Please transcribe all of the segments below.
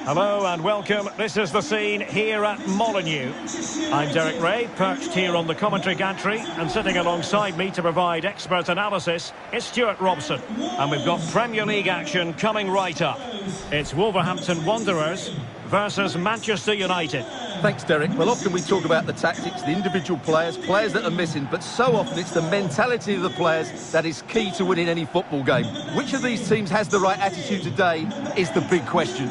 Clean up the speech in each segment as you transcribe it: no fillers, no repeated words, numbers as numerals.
Hello and welcome. This is the scene here at Molineux. I'm Derek Ray, perched here on the commentary gantry, and sitting alongside me to provide expert analysis is Stuart Robson. And we've got Premier League action coming right up. It's Wolverhampton Wanderers versus Manchester United. Thanks, Derek. Well, often we talk about the tactics, the individual players that are missing, but so often it's the mentality of the players that is key to winning any football game. Which of these teams has the right attitude today is the big question.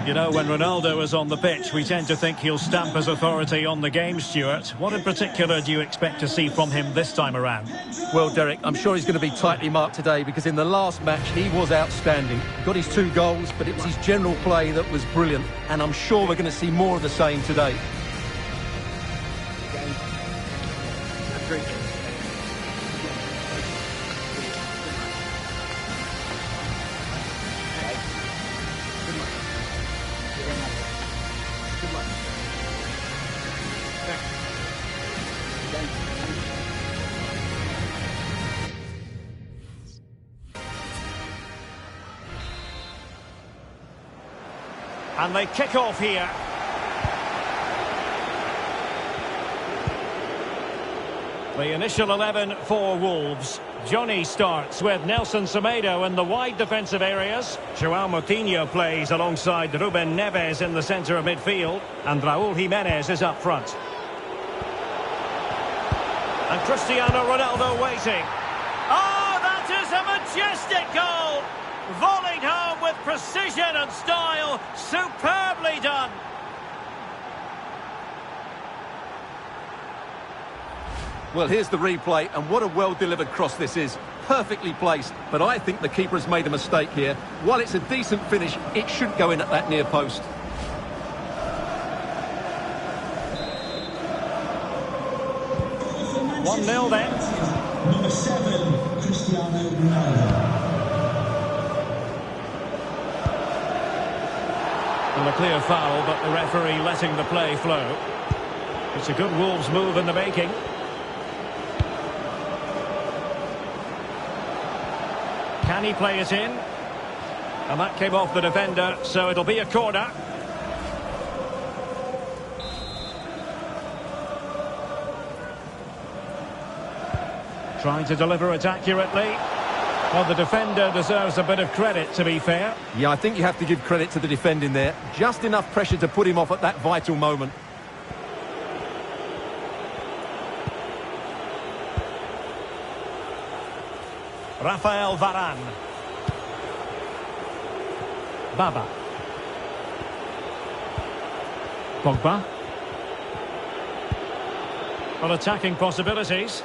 You know, when Ronaldo is on the pitch, we tend to think he'll stamp his authority on the game, Stuart. What in particular do you expect to see from him this time around? Well, Derek, I'm sure he's going to be tightly marked today because in the last match he was outstanding. Got his 2 goals, but it was his general play that was brilliant. And I'm sure we're going to see more of the same today. And they kick off here. The initial 11 for Wolves. Johnny starts with Nelson Semedo in the wide defensive areas. João Moutinho plays alongside Ruben Neves in the centre of midfield. And Raúl Jiménez is up front. And Cristiano Ronaldo waiting. Oh, that is a majestic goal! Volleyed home with precision and style. Superbly done. Well, here's the replay, and what a well-delivered cross this is. Perfectly placed, but I think the keeper has made a mistake here. While it's a decent finish, it should go in at that near post. One 0 then. Number 7, Cristiano Ronaldo. Well, a clear foul, but the referee letting the play flow. It's a good Wolves move in the making. Can he play it in? And that came off the defender, so it'll be a corner. Trying to deliver it accurately. Well, the defender deserves a bit of credit, to be fair. Yeah, I think you have to give credit to the defending there. Just enough pressure to put him off at that vital moment. Rafael Varane. Baba. Pogba. Well, attacking possibilities.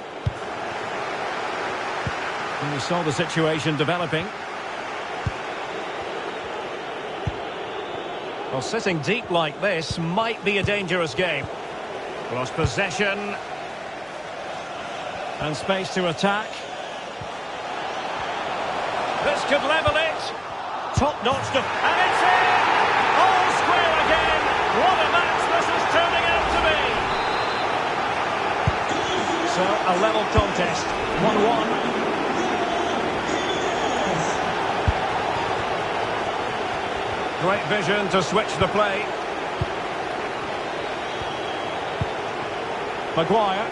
And we saw the situation developing. Well, sitting deep like this might be a dangerous game. Lost possession. And space to attack. This could level it. Top-notch stuff. And it's in! All square again. So, a level contest. 1-1. Great vision to switch the play. Maguire.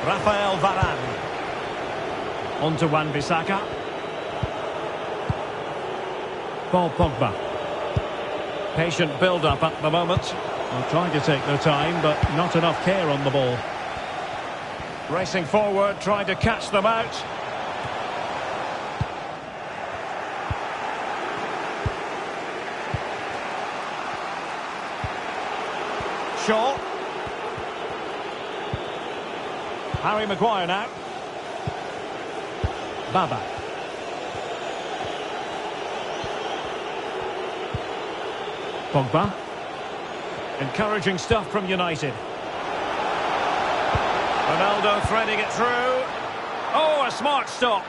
Rafael Varane. On to Wan-Bissaka. Paul Pogba. Patient build-up at the moment. They're trying to take their time, but not enough care on the ball. Racing forward, trying to catch them out. Shaw. Harry Maguire now. Baba. Pogba. Encouraging stuff from United. Ronaldo threading it through. Oh, a smart stop.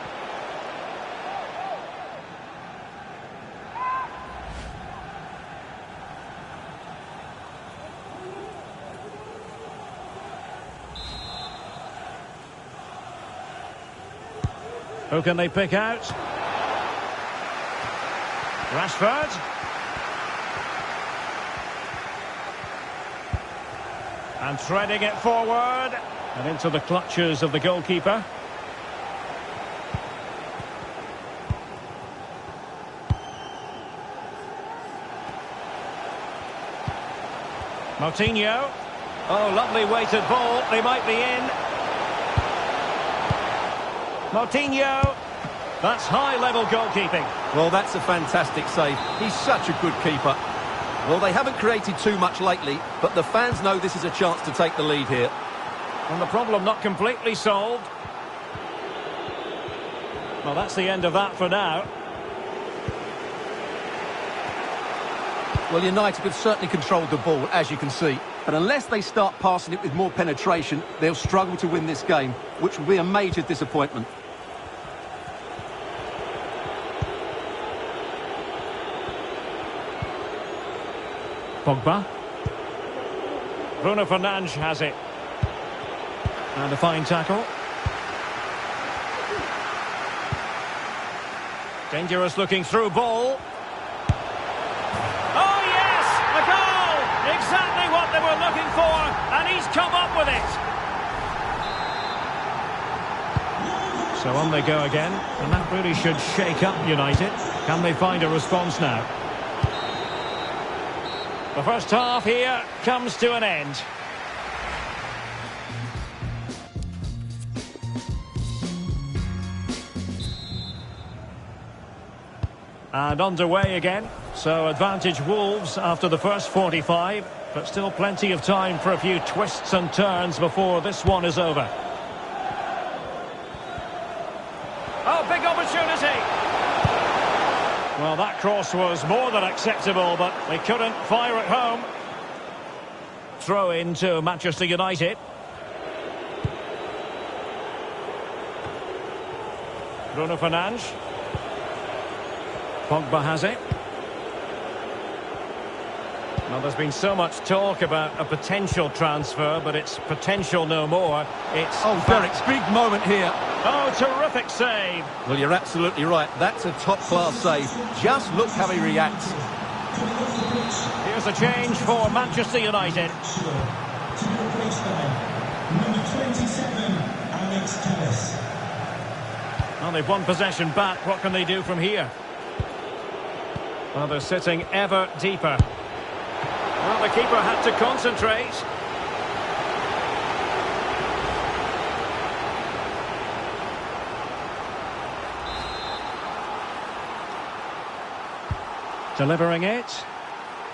Who can they pick out? Rashford. And threading it forward. And into the clutches of the goalkeeper. Moutinho. Oh, lovely weighted ball. They might be in. Moutinho. That's high-level goalkeeping. Well, that's a fantastic save. He's such a good keeper. Well, they haven't created too much lately, but the fans know this is a chance to take the lead here. And the problem not completely solved. Well, that's the end of that for now. Well, United have certainly controlled the ball, as you can see. But unless they start passing it with more penetration, they'll struggle to win this game, which will be a major disappointment. Pogba. Bruno Fernandes has it. And a fine tackle. Dangerous looking through ball. Oh yes! A goal! Exactly what they were looking for, and he's come up with it. So on they go again, and that really should shake up United. Can they find a response now? The first half here comes to an end. And underway again. So advantage Wolves after the first 45, but still plenty of time for a few twists and turns before this one is over. Oh, big opportunity! Well, that cross was more than acceptable, but they couldn't fire it home. Throw in to Manchester United. Bruno Fernandes. Pogba has it. Well, there's been so much talk about a potential transfer, but it's potential no more. It's... Oh, Derek, big moment here. Oh, terrific save. Well, you're absolutely right. That's a top-class save. Just look how he reacts. Here's a change for Manchester United. Number 27, Alex Telles. Well, they've won possession back. What can they do from here? Well, they're sitting ever deeper. Well, the keeper had to concentrate. Delivering it.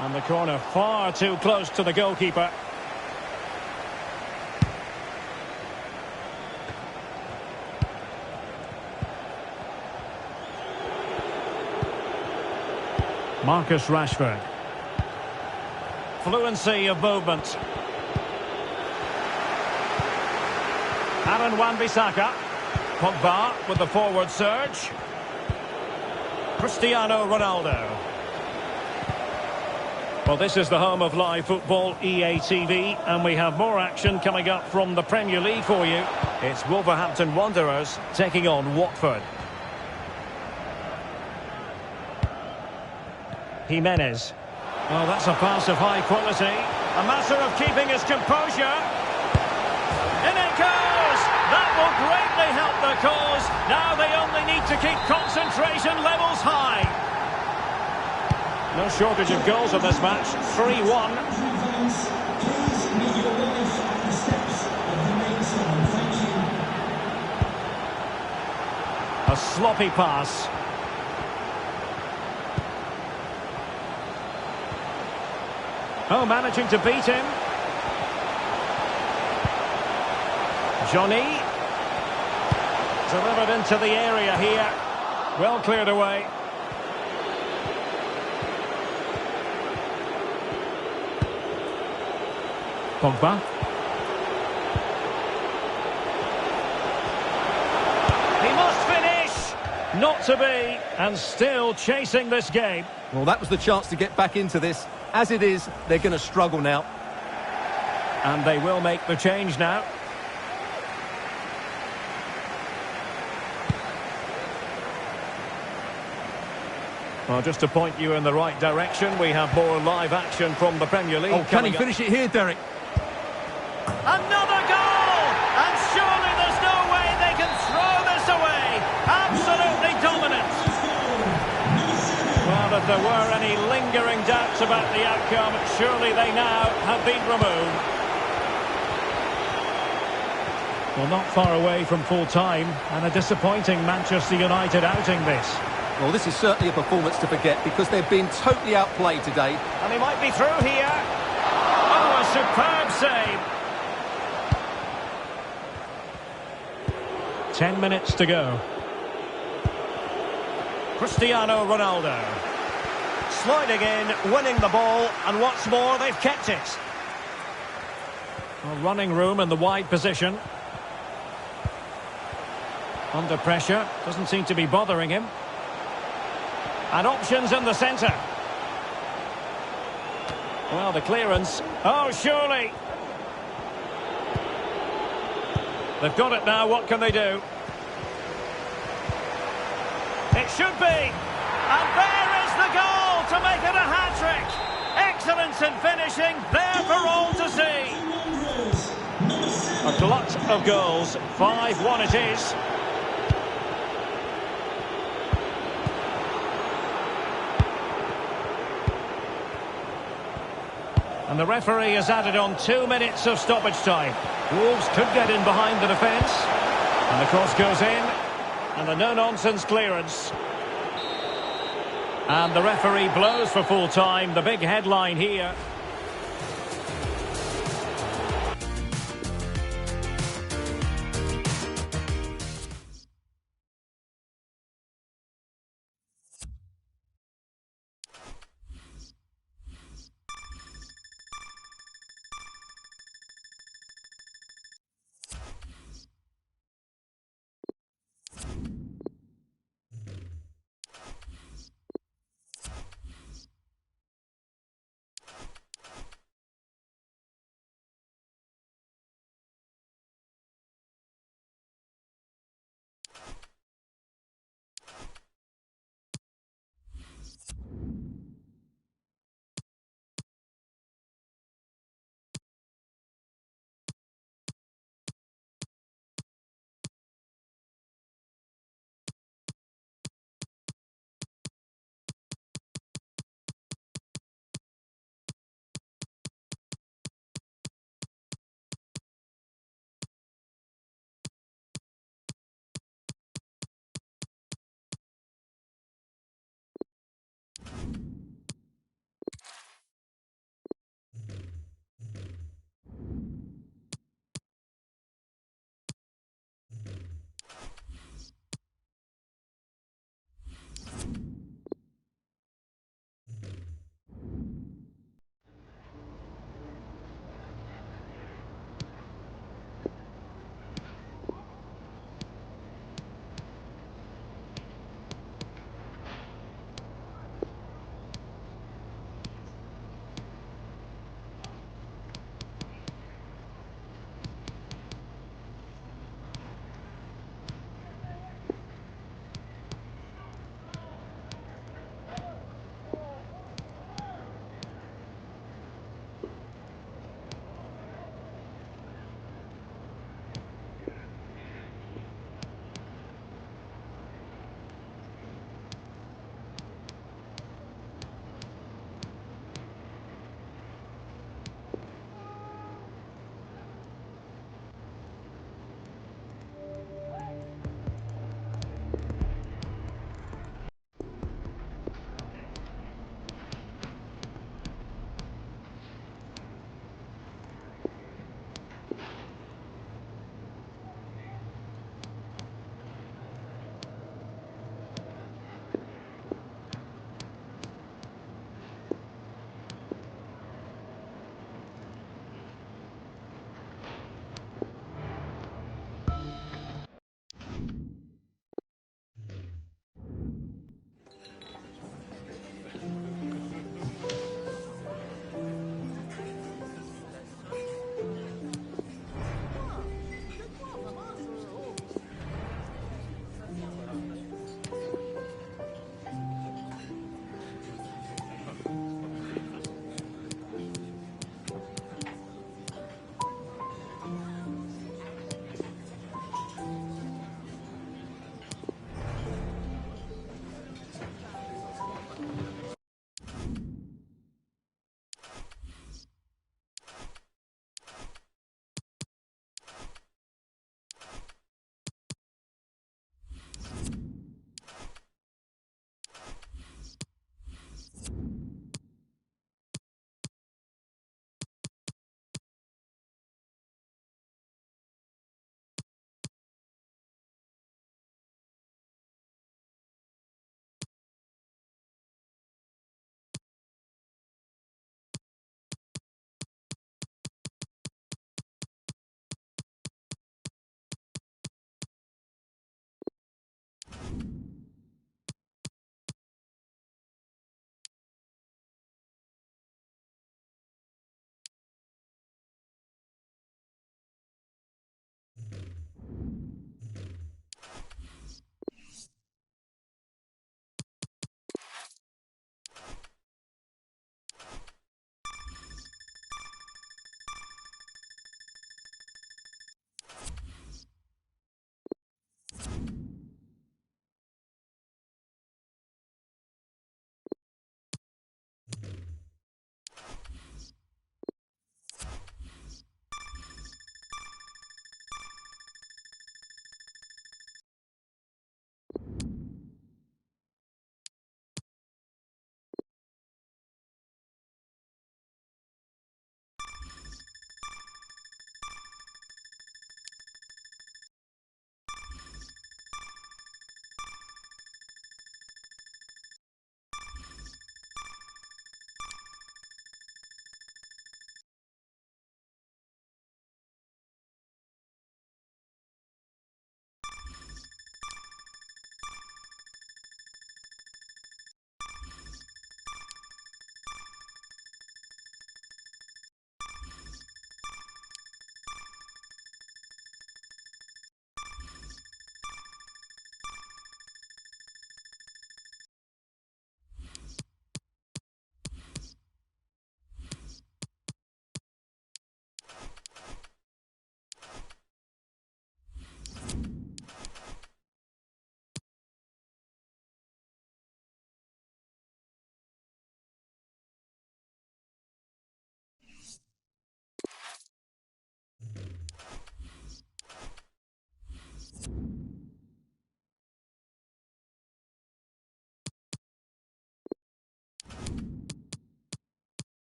And the corner far too close to the goalkeeper. Marcus Rashford. Fluency of movement. Aaron Wan-Bissaka. Pogba with the forward surge. Cristiano Ronaldo. Well, this is the home of live football, EA TV, and we have more action coming up from the Premier League for you. It's Wolverhampton Wanderers taking on Watford. Jimenez. Well, that's a pass of high quality. A matter of keeping his composure. In it goes! That will greatly help the cause. Now they only need to keep concentration levels high. No shortage of goals in this match. 3-1. A sloppy pass. Oh, managing to beat him. Johnny. Delivered into the area here. Well cleared away. Pogba. He must finish. Not to be. And still chasing this game. Well, that was the chance to get back into this. As it is, they're going to struggle now. And they will make the change now. Well, just to point you in the right direction, we have more live action from the Premier League. Oh, can he finish it here, Derek? Another goal! And surely there's no way they can throw this away. Absolutely dominant. Well, if there were any lingering doubts about the outcome, surely they now have been removed. Well, not far away from full time, and a disappointing Manchester United outing this. Well, this is certainly a performance to forget because they've been totally outplayed today. And he might be through here. Oh, a superb save. 10 minutes to go. Cristiano Ronaldo. Sliding in, winning the ball, and what's more, they've kept it. Well, running room in the wide position. Under pressure, doesn't seem to be bothering him. And options in the centre. Well, the clearance. Oh, surely. They've got it now, what can they do? It should be. And there is the goal to make it a hat-trick. Excellence in finishing, there for all to see. A glut of goals. 5-1 it is. And the referee has added on 2 minutes of stoppage time. Wolves could get in behind the defence. And the cross goes in. And a no-nonsense clearance. And the referee blows for full time. The big headline here.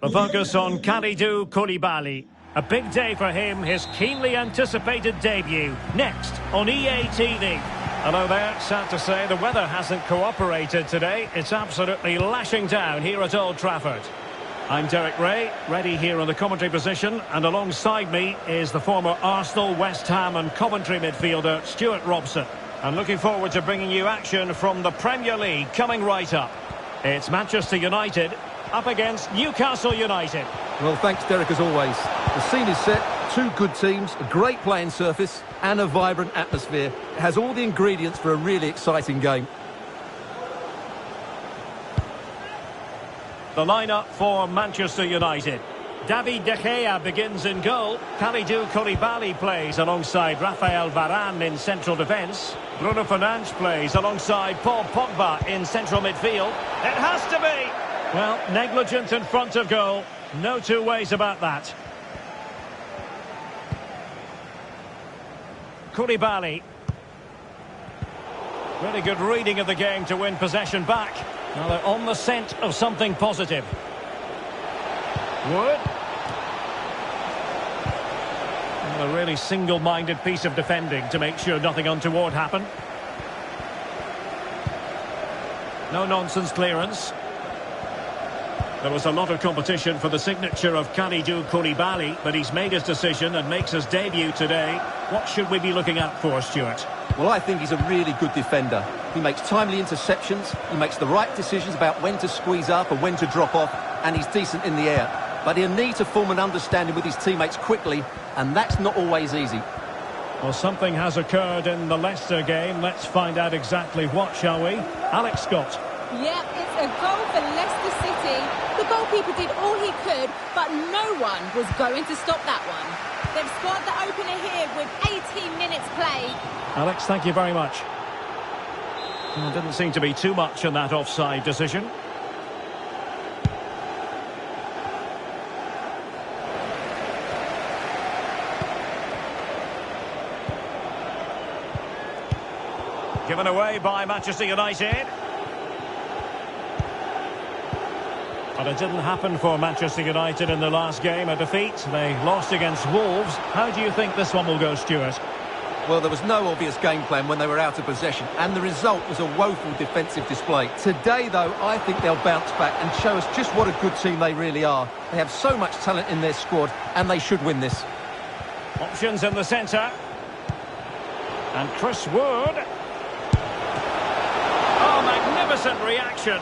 A focus on Kalidou Koulibaly. A big day for him, his keenly anticipated debut. Next on EA TV. Hello there, sad to say the weather hasn't cooperated today. It's absolutely lashing down here at Old Trafford. I'm Derek Ray, ready here on the commentary position, and alongside me is the former Arsenal, West Ham and Coventry midfielder Stuart Robson. And looking forward to bringing you action from the Premier League coming right up. It's Manchester United up against Newcastle United. Well, thanks, Derek, as always. The scene is set, two good teams, a great playing surface and a vibrant atmosphere. It has all the ingredients for a really exciting game. The lineup for Manchester United. David De Gea begins in goal. Kalidou Koulibaly plays alongside Raphael Varane in central defence. Bruno Fernandes plays alongside Paul Pogba in central midfield. It has to be! Well, negligent in front of goal. No two ways about that. Koulibaly. Really good reading of the game to win possession back. Now they're on the scent of something positive. Wood. Well, a really single-minded piece of defending to make sure nothing untoward happened. No-nonsense clearance. There was a lot of competition for the signature of Kalidou Koulibaly, but he's made his decision and makes his debut today. What should we be looking out for, Stuart? Well, I think he's a really good defender. He makes timely interceptions, he makes the right decisions about when to squeeze up and when to drop off, and he's decent in the air. But he'll need to form an understanding with his teammates quickly, and that's not always easy. Well, something has occurred in the Leicester game. Let's find out exactly what, shall we? Alex Scott. Yeah, it's a goal for Leicester City. The goalkeeper did all he could, but no one was going to stop that one. They've scored the opener here with 18 minutes played. Alex, thank you very much. Well, didn't seem to be too much in that offside decision. Given away by Manchester United. But it didn't happen for Manchester United in the last game, a defeat. They lost against Wolves. How do you think this one will go, Stuart? Well, there was no obvious game plan when they were out of possession, and the result was a woeful defensive display. Today, though, I think they'll bounce back and show us just what a good team they really are. They have so much talent in their squad, and they should win this. Options in the centre. And Chris Wood. Oh, magnificent reaction.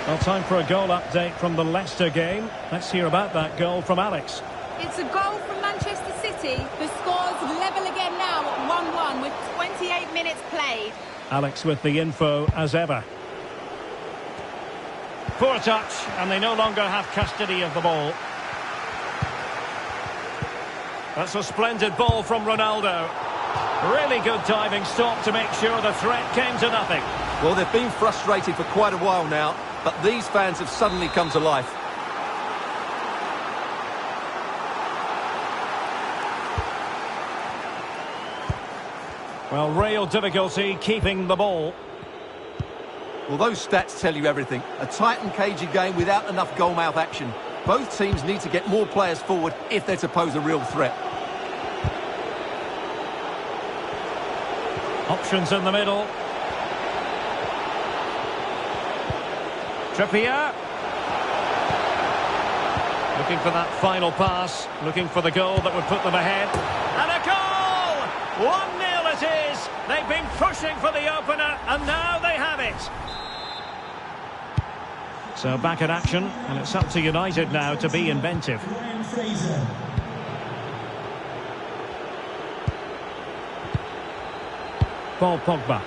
Well, time for a goal update from the Leicester game. Let's hear about that goal from Alex. It's a goal from Manchester City. The score's level again now at 1-1 with 28 minutes played. Alex with the info as ever. Poor touch, and they no longer have custody of the ball. That's a splendid ball from Ronaldo. Really good diving stop to make sure the threat came to nothing. Well, they've been frustrated for quite a while now, but these fans have suddenly come to life. Well, real difficulty keeping the ball. Well, those stats tell you everything. A tight and cagey game without enough goalmouth action. Both teams need to get more players forward if they're to pose a real threat. Options in the middle. Trippier. Looking for that final pass. Looking for the goal that would put them ahead. And a goal! 1-0 it is. They've been pushing for the opener, and now they have it. So back in action, and it's up to United now to be inventive. Paul Pogba.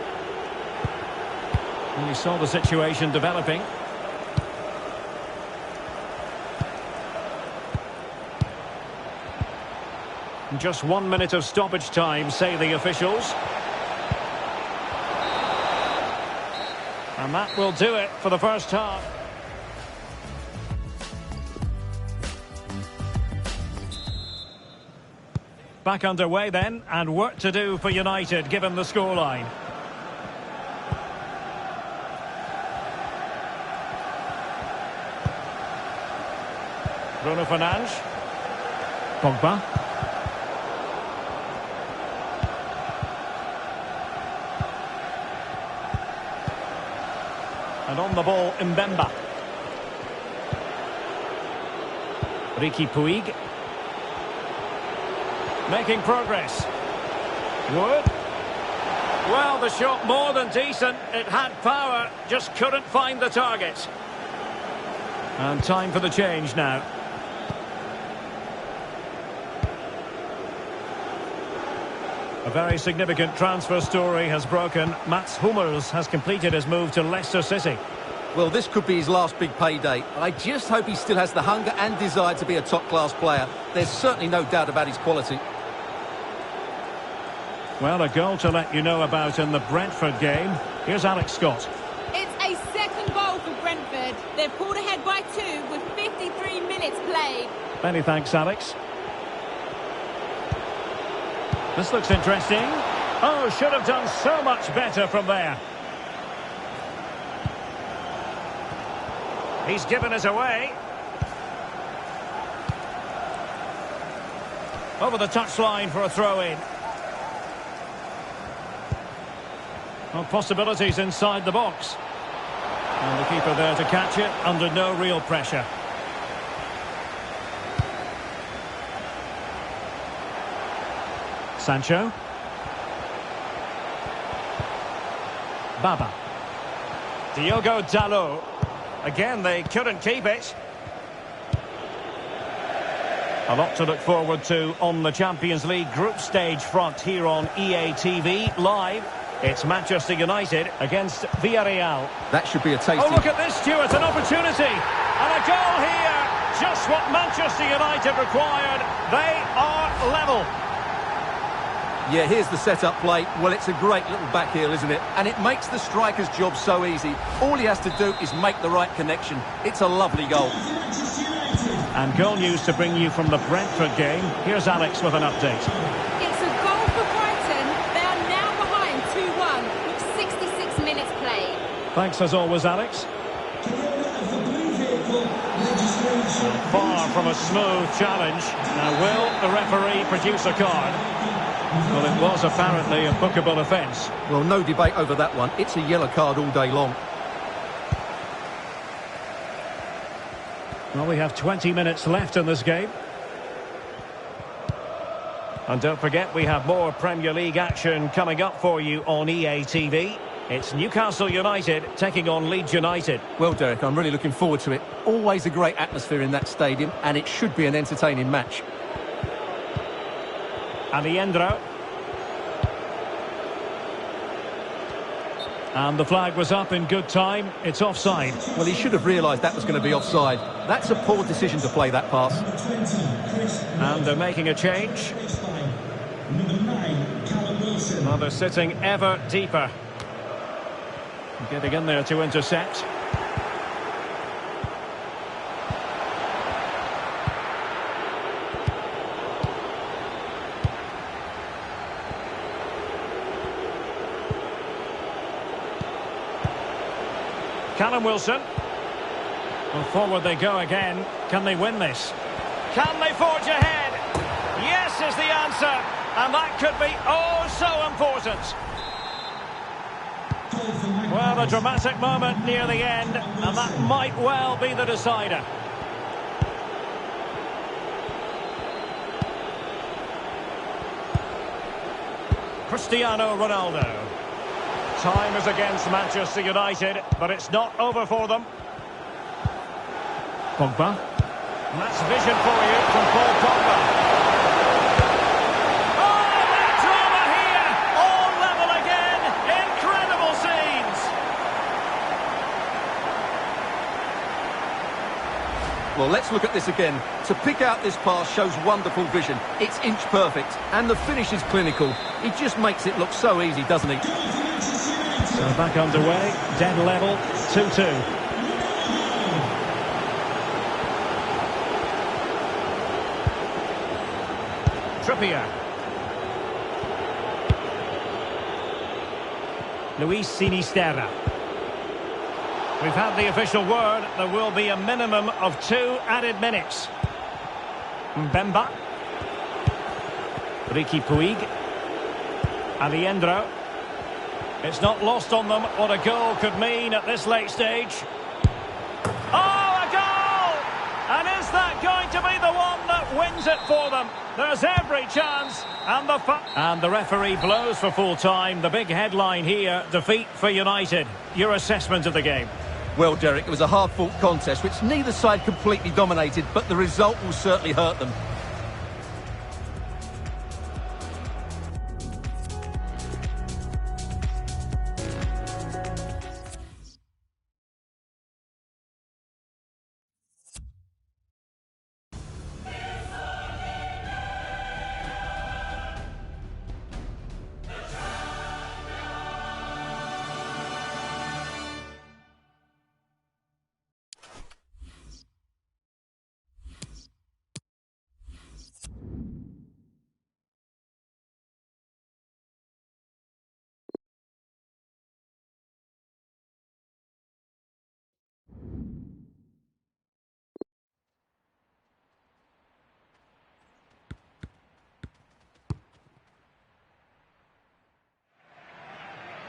And you saw the situation developing. Just 1 minute of stoppage time, say the officials. And that will do it for the first half. Back underway then, and work to do for United given the scoreline. Bruno Fernandes. Pogba. And on the ball, Mbemba. Riqui Puig. Making progress. Wood. Well, the shot more than decent. It had power, just couldn't find the target. And time for the change now. A very significant transfer story has broken. Mats Hummels has completed his move to Leicester City. Well, this could be his last big payday. I just hope he still has the hunger and desire to be a top-class player. There's certainly no doubt about his quality. Well, a goal to let you know about in the Brentford game. Here's Alex Scott. It's a second goal for Brentford. They've pulled ahead by 2 with 53 minutes played. Many thanks, Alex. This looks interesting. Oh, should have done so much better from there. He's given us away. Over the touchline for a throw-in. Well, possibilities inside the box. And the keeper there to catch it under no real pressure. Sancho. Baba. Diogo Dalot. Again, they couldn't keep it. A lot to look forward to on the Champions League group stage front here on EA TV Live. It's Manchester United against Villarreal. That should be a tasty... Oh, look at this, Stuart, an opportunity. And a goal here. Just what Manchester United required. They are level. Yeah, here's the set-up play. Well, it's a great little back heel, isn't it? And it makes the striker's job so easy. All he has to do is make the right connection. It's a lovely goal. And goal news to bring you from the Brentford game. Here's Alex with an update. It's a goal for Brighton. They are now behind 2-1 with 66 minutes played. Thanks as always, Alex. Far from a smooth challenge. Now, will the referee produce a card? Well, it was apparently a bookable offence. Well, no debate over that one. It's a yellow card all day long. Well, we have 20 minutes left in this game. And don't forget, we have more Premier League action coming up for you on EA TV. It's Newcastle United taking on Leeds United. Well, Derek, I'm really looking forward to it. Always a great atmosphere in that stadium, and it should be an entertaining match. Aliendro. And the flag was up in good time. It's offside. Well, he should have realised that was going to be offside. That's a poor decision to play that pass. And they're making a change. Well, they're sitting ever deeper. Getting in there to intercept. Callum Wilson. Well, forward they go again. Can they win this? Can they forge ahead? Yes is the answer. And that could be oh so important. Well, a dramatic moment near the end. And that might well be the decider. Cristiano Ronaldo. Time is against Manchester United, but it's not over for them. Pogba. And that's vision for you from Paul Pogba. Oh, that drama here! All level again! Incredible scenes! Well, let's look at this again. To pick out this pass shows wonderful vision. It's inch perfect, and the finish is clinical. He just makes it look so easy, doesn't he? So back underway, dead level, 2-2. Trippier. Luis Sinisterra. We've had the official word, there will be a minimum of 2 added minutes. Mbemba. Ricky Puig. Aliendro. It's not lost on them what a goal could mean at this late stage. Oh, a goal! And is that going to be the one that wins it for them? There's every chance. And the referee blows for full time. The big headline here, defeat for United. Your assessment of the game? Well, Derek, it was a hard-fought contest which neither side completely dominated, but the result will certainly hurt them.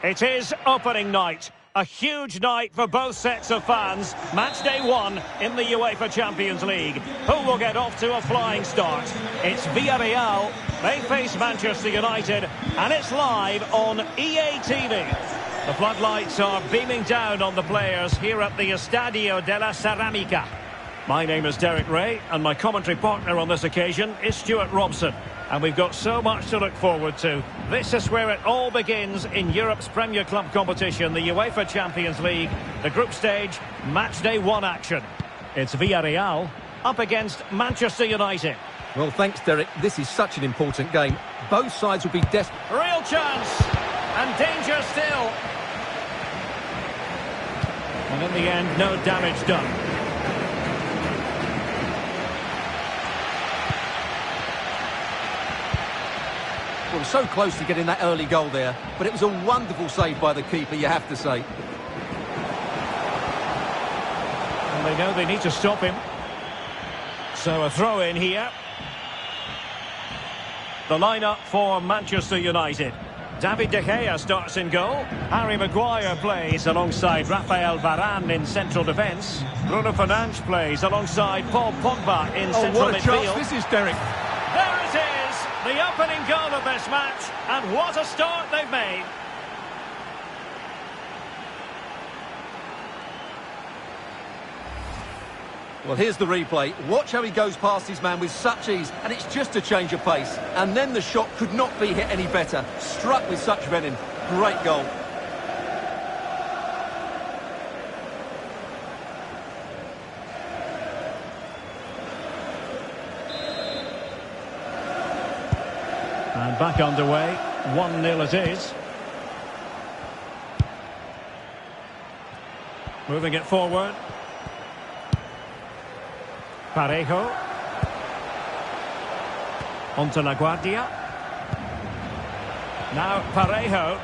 It is opening night. A huge night for both sets of fans. Match day 1 in the UEFA Champions League. Who will get off to a flying start? It's Villarreal. They face Manchester United. And it's live on EA TV. The floodlights are beaming down on the players here at the Estadio de la Ceramica. My name is Derek Ray, and my commentary partner on this occasion is Stuart Robson. And we've got so much to look forward to. This is where it all begins in Europe's Premier Club competition, the UEFA Champions League, the group stage, match day 1 action. It's Villarreal up against Manchester United. Well, thanks, Derek. This is such an important game. Both sides will be desperate. Real chance! And danger still. And in the end, no damage done. Well, so close to getting that early goal there, but it was a wonderful save by the keeper, you have to say. And they know they need to stop him. So a throw in here. The lineup for Manchester United. David De Gea starts in goal. Harry Maguire plays alongside Rafael Varane in central defence. Bruno Fernandes plays alongside Paul Pogba in central what a midfield. chance this is, Derek. There it is, the opening goal of this match, and what a start they've made. Well, here's the replay. Watch how he goes past his man with such ease, and it's just a change of pace. And then the shot could not be hit any better. Struck with such venom. Great goal. And back underway, 1-0 it is. Moving it forward. Parejo. Onto La Guardia. Now Parejo.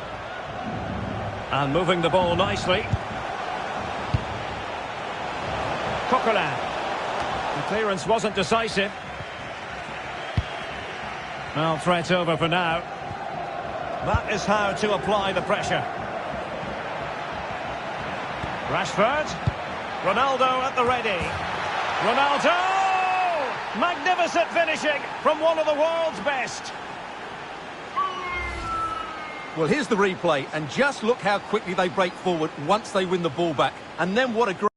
And moving the ball nicely. Coquelin. The clearance wasn't decisive. Well, threat over for now. That is how to apply the pressure. Rashford. Ronaldo at the ready. Ronaldo! Magnificent finishing from one of the world's best. Well, here's the replay, and just look how quickly they break forward once they win the ball back. And then what a great...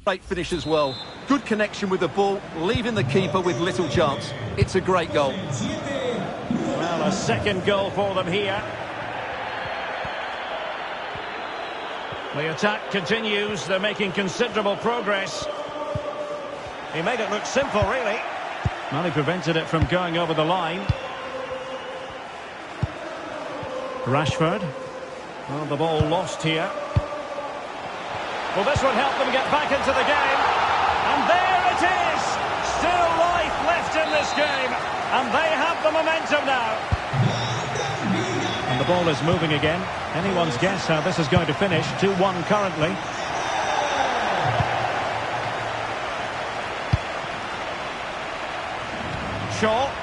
Great finish as well. Good connection with the ball, leaving the keeper with little chance. It's a great goal. Well, a second goal for them here. The attack continues. They're making considerable progress. He made it look simple, really. Well, he prevented it from going over the line. Rashford. Well, the ball lost here. Well, this would help them get back into the game. And there it is! Still life left in this game. And they have the momentum now. And the ball is moving again. Anyone's guess how this is going to finish. 2-1 currently. Shaw.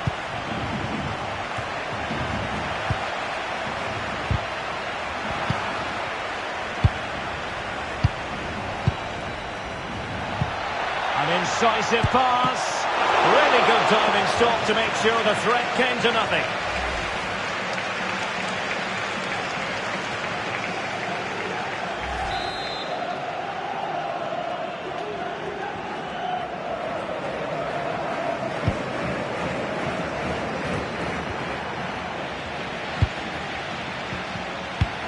An incisive pass. Really good timing stop to make sure the threat came to nothing.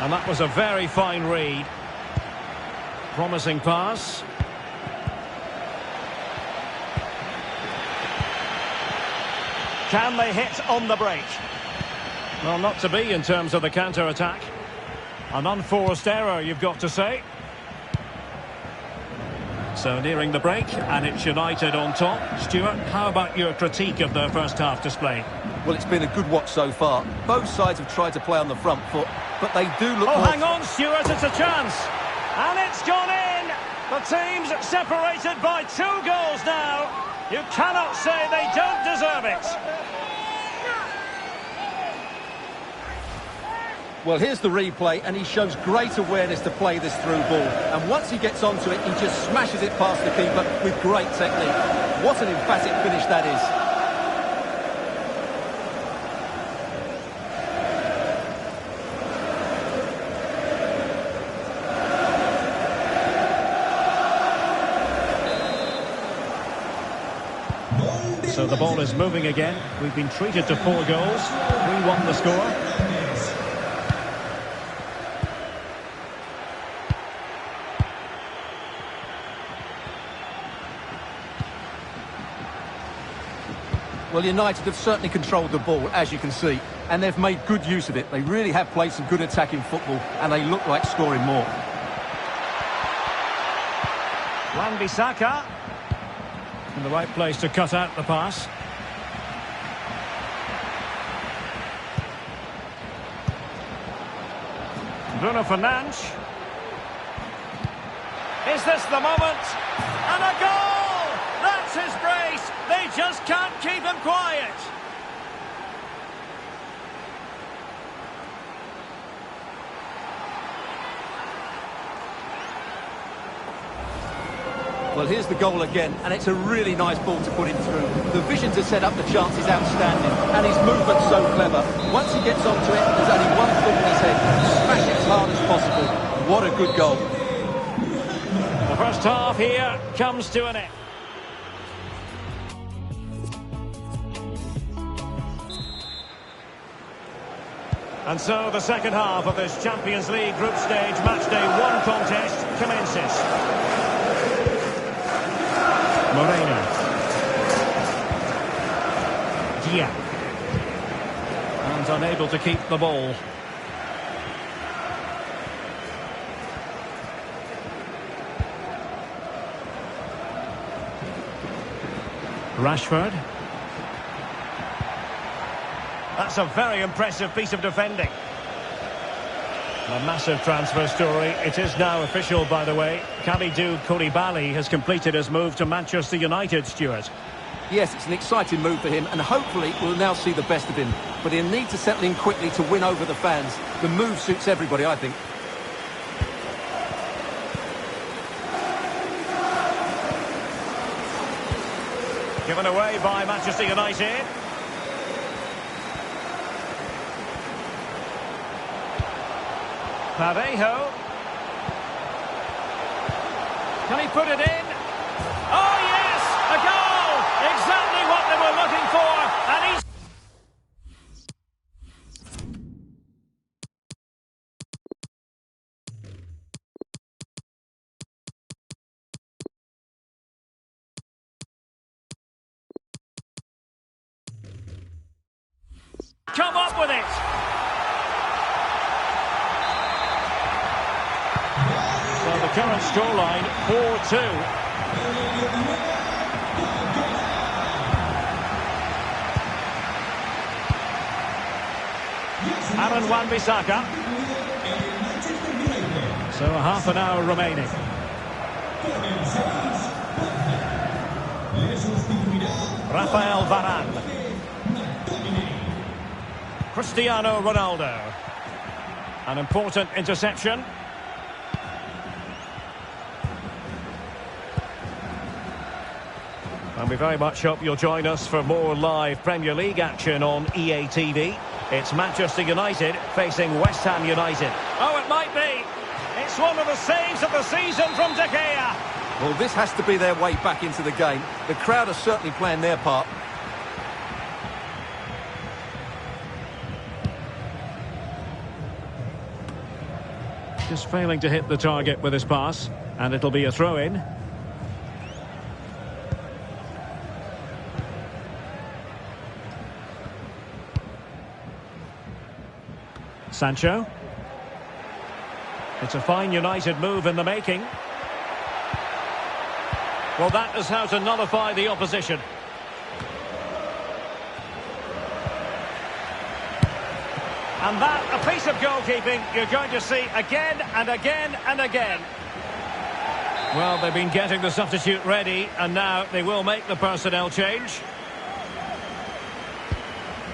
And that was a very fine read. Promising pass. Can they hit on the break? Well, not to be in terms of the counter-attack. An unforced error, you've got to say. So nearing the break, and it's United on top. Stuart, how about your critique of their first half display? Well, it's been a good watch so far. Both sides have tried to play on the front foot, but they do look Oh, more... hang on, Stuart, it's a chance. And it's gone in. The team's separated by 2 goals now. You cannot say they don't deserve it. Well, here's the replay, and he shows great awareness to play this through ball. And once he gets onto it, he just smashes it past the keeper with great technique. What an emphatic finish that is. So the ball is moving again. We've been treated to 4 goals. 3-1 the score. Well, United have certainly controlled the ball, as you can see, and they've made good use of it. They really have played some good attacking football, and they look like scoring more. Wan-Bissaka in the right place to cut out the pass. Bruno Fernandes. Is this the moment? And a goal! That's his brace! They just can't keep him quiet. Well, here's the goal again, and it's a really nice ball to put him through. The vision to set up the chance is outstanding, and his movement's so clever. Once he gets onto it, there's only one thought in his head: smash it as hard as possible. What a good goal. The first half here comes to an end. And so the second half of this Champions League group stage matchday 1 contest commences. Moreno. Dia. And unable to keep the ball. Rashford. That's a very impressive piece of defending. A massive transfer story. It is now official, by the way. Kalidou Koulibaly has completed his move to Manchester United, Stuart. Yes, it's an exciting move for him, and hopefully we'll now see the best of him. But he'll need to settle in quickly to win over the fans. The move suits everybody, I think. Given away by Manchester United. Parejo. Can he put it in? current scoreline 4-2. Aaron Wan-Bissaka. So a half an hour remaining. Rafael Varane. Cristiano Ronaldo. An important interception. And we very much hope you'll join us for more live Premier League action on EA TV. It's Manchester United facing West Ham United. Oh, it might be. It's one of the saves of the season from De Gea. Well, this has to be their way back into the game. The crowd are certainly playing their part. Just failing to hit the target with his pass. And it'll be a throw-in. Sancho. It's a fine United move in the making. Well, that is how to nullify the opposition. And that, a piece of goalkeeping you're going to see again and again and again. Well, they've been getting the substitute ready, and now they will make the personnel change.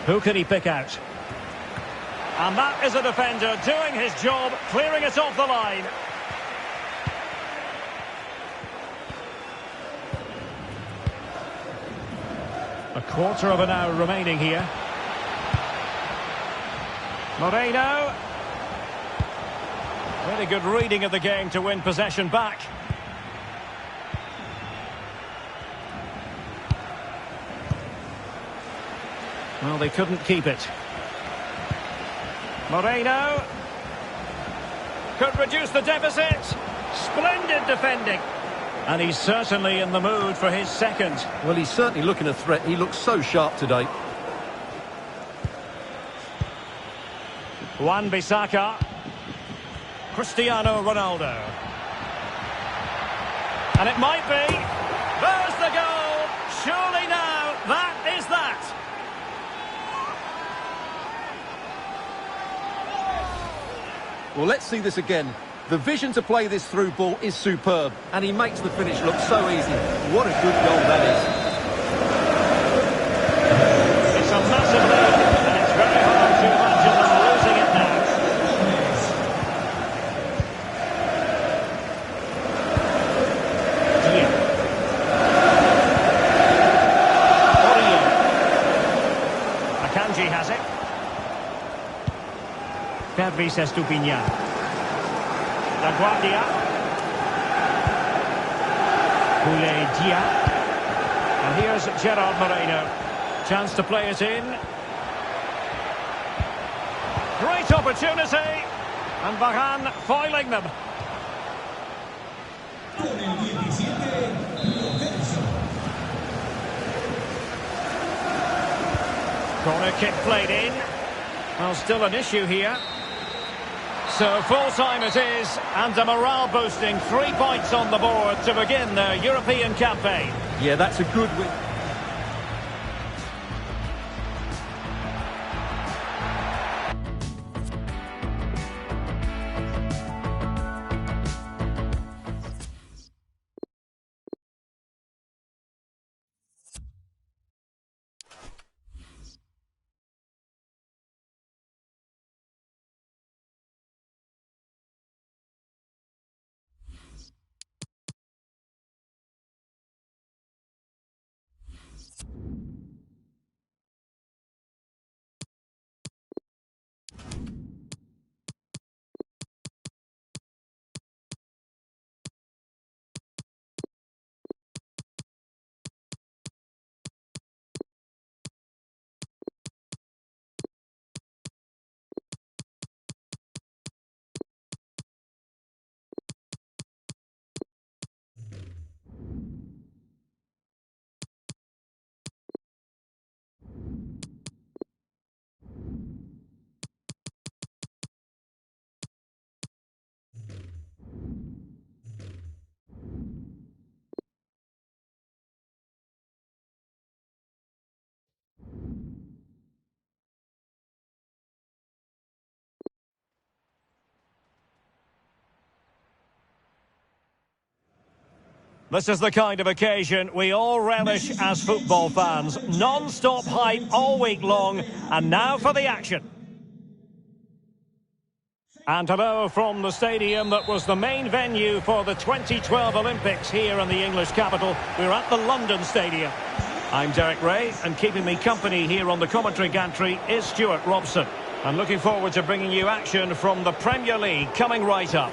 Who can he pick out? And that is a defender doing his job, clearing it off the line. A quarter of an hour remaining here. Moreno. Really good reading of the game to win possession back. Well, they couldn't keep it. Moreno could reduce the deficit. Splendid defending. And he's certainly in the mood for his second. Well, he's certainly looking a threat. He looks so sharp today. Wan-Bissaka. Cristiano Ronaldo. And it might be. There's the goal. Surely now, that is that. Well, let's see this again. The vision to play this through ball is superb, and he makes the finish look so easy. What a good goal that is. It's a massive lead, and it's very hard to imagine them losing it now. Akanji has it. Pervis Estupiñán. La Guardia. Dia. And here's Gerard Moreno. Chance to play it in. Great opportunity. And Varane foiling them. Corner kick played in. Well, still an issue here. So full-time it is, and a morale-boosting 3 points on the board to begin their European campaign. Yeah, that's a good win. This is the kind of occasion we all relish as football fans. Non-stop hype all week long, and now for the action. And hello from the stadium that was the main venue for the 2012 Olympics here in the English capital. We're at the London Stadium. I'm Derek Ray, and keeping me company here on the commentary gantry is Stuart Robson. I'm looking forward to bringing you action from the Premier League coming right up.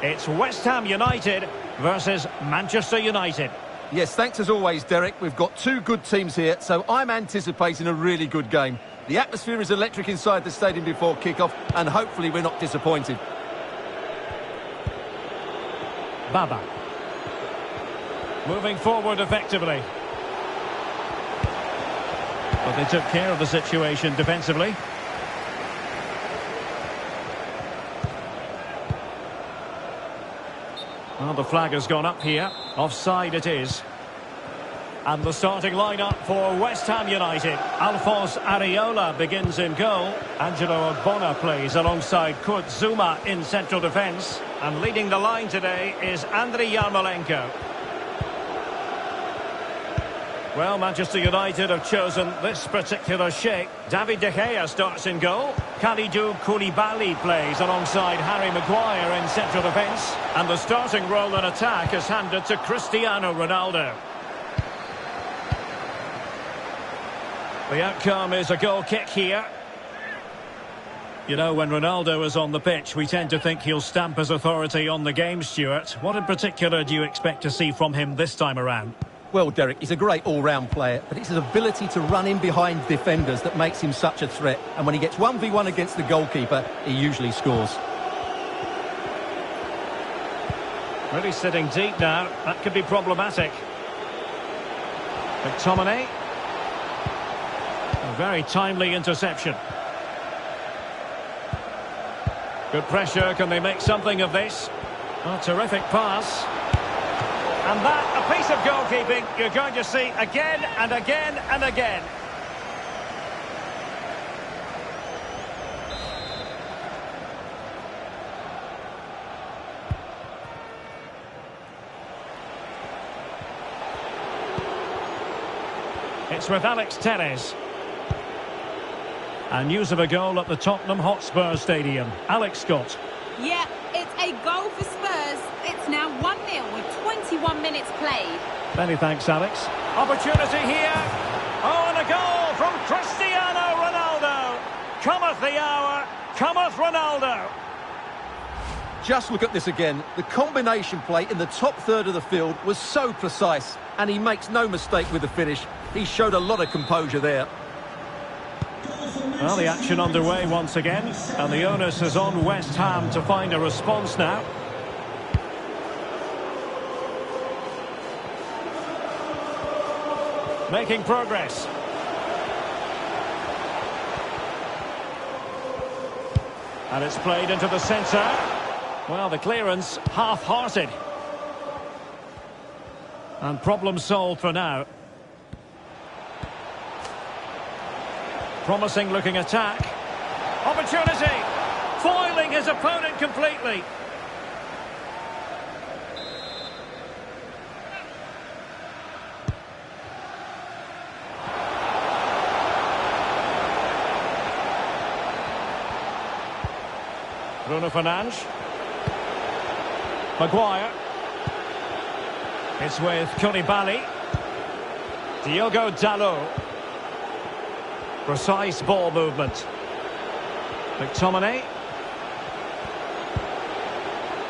It's West Ham United versus Manchester United. Yes, thanks as always, Derek. We've got two good teams here, so I'm anticipating a really good game. The atmosphere is electric inside the stadium before kick-off, and hopefully we're not disappointed. Baba. Moving forward effectively. But they took care of the situation defensively. Well, the flag has gone up here. Offside it is. And the starting lineup for West Ham United. Alphonse Areola begins in goal. Angelo Ogbonna plays alongside Kurt Zuma in central defence. And leading the line today is Andriy Yarmolenko. Well, Manchester United have chosen this particular shape. David De Gea starts in goal. Kalidou Koulibaly plays alongside Harry Maguire in central defence. And the starting role in attack is handed to Cristiano Ronaldo. The outcome is a goal kick here. You know, when Ronaldo is on the pitch, we tend to think he'll stamp his authority on the game, Stuart. What in particular do you expect to see from him this time around? Well, Derek, he's a great all-round player, but it's his ability to run in behind defenders that makes him such a threat. And when he gets 1v1 against the goalkeeper, he usually scores. Really sitting deep now. That could be problematic. McTominay. A very timely interception. Good pressure. Can they make something of this? A terrific pass. And that, a piece of goalkeeping you're going to see again and again and again. It's with Alex Telles. And news of a goal at the Tottenham Hotspur Stadium. Alex Scott. Yeah, it's a goal for Spurs. It's now 1-0 with 21 minutes played. Many thanks, Alex. Opportunity here. Oh, and a goal from Cristiano Ronaldo. Cometh the hour, cometh Ronaldo. Just look at this again. The combination play in the top third of the field was so precise, and he makes no mistake with the finish. He showed a lot of composure there. Well, the action underway once again, and the onus is on West Ham to find a response now. Making progress. And it's played into the centre. Well, the clearance half-hearted. And problem solved for now. Promising looking attack. Opportunity! Foiling his opponent completely. Bruno Fernandes. Maguire. It's with Koulibaly. Diogo Dalot. Precise ball movement. McTominay.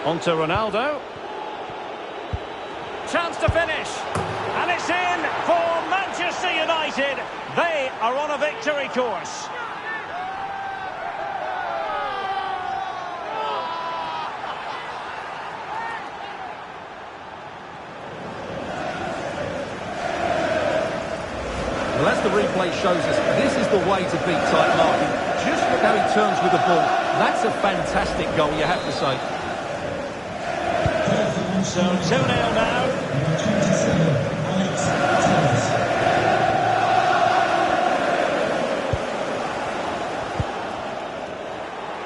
On to Ronaldo. Chance to finish. And it's in for Manchester United. They are on a victory course. Well, as the replay shows us, this is the way to beat tight marking. Just look how he turns with the ball. That's a fantastic goal, you have to say. So 2-0 now.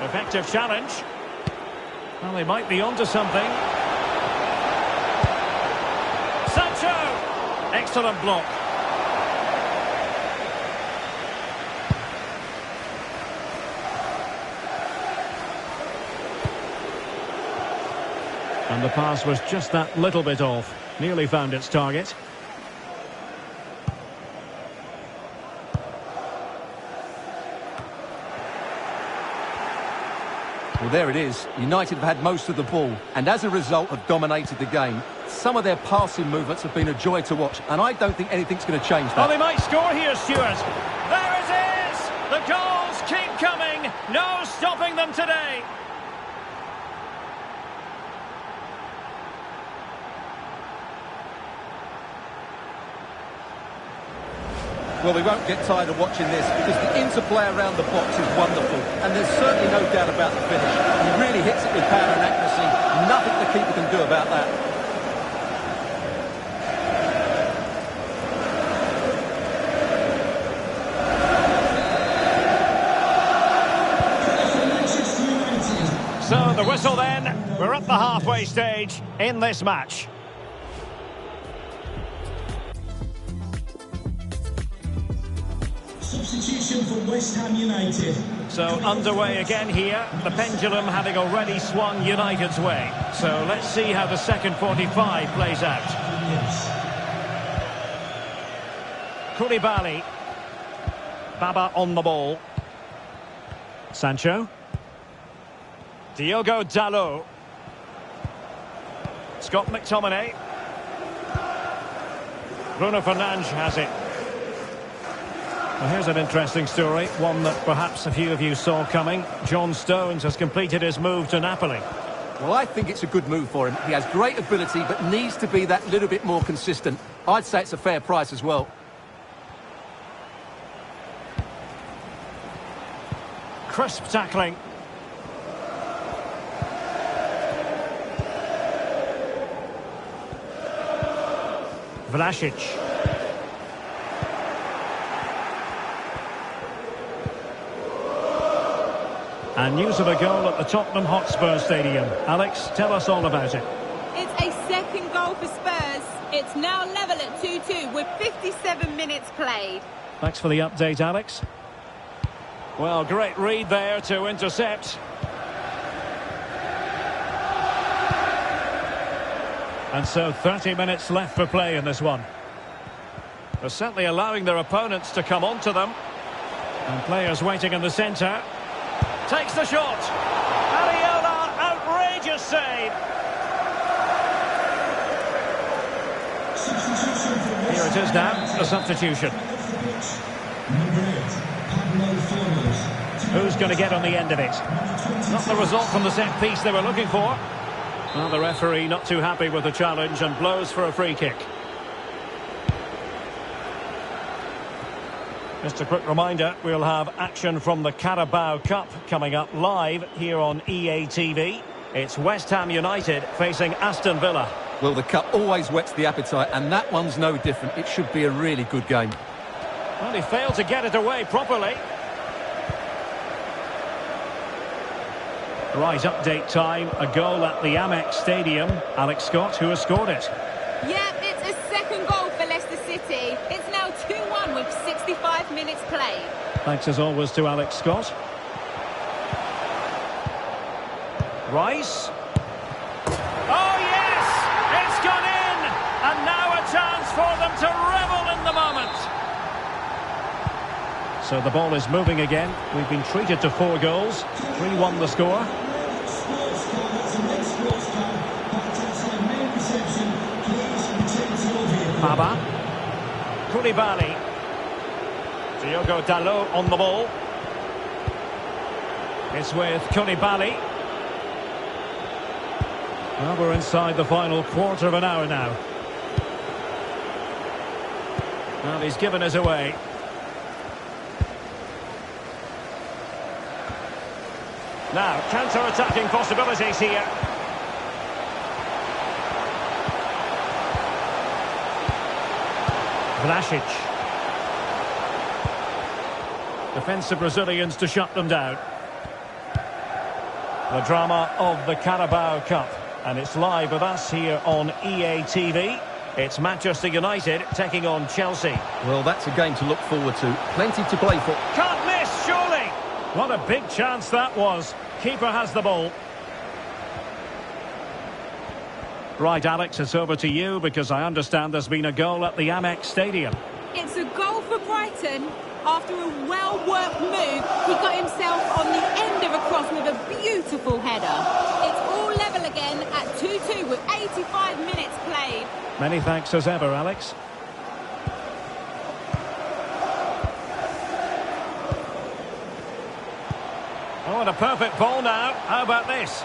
Effective challenge. Well, they might be onto something. Excellent block. And the pass was just that little bit off. Nearly found its target. Well, there it is. United have had most of the ball, and as a result have dominated the game. Some of their passing movements have been a joy to watch, and I don't think anything's going to change that. Oh, they might score here, Stuart. There it is! The goals keep coming. No stopping them today. Well, we won't get tired of watching this because the interplay around the box is wonderful, and there's certainly no doubt about the finish. He really hits it with power and accuracy. Nothing the keeper can do about that. So the whistle then. We're at the halfway stage in this match. Substitution for West Ham United. So underway again here, the pendulum having already swung United's way. So let's see how the second 45 plays out. Yes. Koulibaly. Baba on the ball. Sancho. Diogo Dalot. Scott McTominay. Bruno Fernandes has it. Well, here's an interesting story, one that perhaps a few of you saw coming. John Stones has completed his move to Napoli. Well, I think it's a good move for him. He has great ability, but needs to be that little bit more consistent. I'd say it's a fair price as well. Crisp tackling. Vlasic. And news of a goal at the Tottenham Hotspur Stadium. Alex, tell us all about it. It's a second goal for Spurs. It's now level at 2-2 with 57 minutes played. Thanks for the update, Alex. Well, great read there to intercept. And so 30 minutes left for play in this one. They're certainly allowing their opponents to come onto them. And players waiting in the centre. Takes the shot. Areola, outrageous save. Here it is now, the substitution. Who's going to get on the end of it? Not the result from the set piece they were looking for. Well, the referee not too happy with the challenge and blows for a free kick. Just a quick reminder, we'll have action from the Carabao Cup coming up live here on EA TV. It's West Ham United facing Aston Villa. Well, the cup always whets the appetite, and that one's no different. It should be a really good game. Well, he failed to get it away properly. Right, update time. A goal at the Amex Stadium. Alex Scott, who has scored it? Yep, it's a second goal for Leicester City. It's now 2-1 with 65 minutes played. Thanks as always to Alex Scott. Rice. Oh yes! It's gone in! And now a chance for them to revel in the moment. So the ball is moving again. We've been treated to 4 goals. 3-1 the score. Baba. Koulibaly. Diogo Dalot on the ball. It's with Koulibaly. Well, we're inside the final quarter of an hour now. Well, he's given us away. Now, counter-attacking possibilities here. Vlasic. Defensive Brazilians to shut them down. The drama of the Carabao Cup. And it's live with us here on EA TV. It's Manchester United taking on Chelsea. Well, that's a game to look forward to. Plenty to play for. Can't miss, surely! What a big chance that was. Keeper has the ball. Right, Alex, it's over to you because I understand there's been a goal at the Amex Stadium. It's a goal for Brighton. After a well-worked move, he got himself on the end of a cross with a beautiful header. It's all level again at 2-2 with 85 minutes played. Many thanks as ever, Alex. Oh, and a perfect ball now. How about this?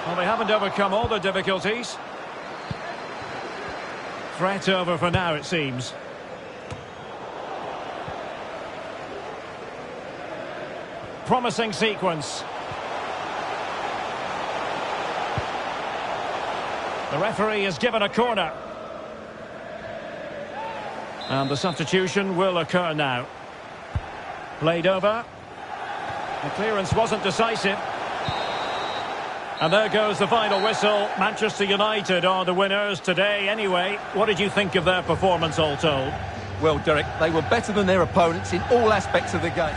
Well, they haven't overcome all the difficulties. Threat over for now, it seems. Promising sequence. The referee has given a corner. And the substitution will occur now. Played over. The clearance wasn't decisive. And there goes the final whistle. Manchester United are the winners today anyway. What did you think of their performance all told? Well, Derek, they were better than their opponents in all aspects of the game.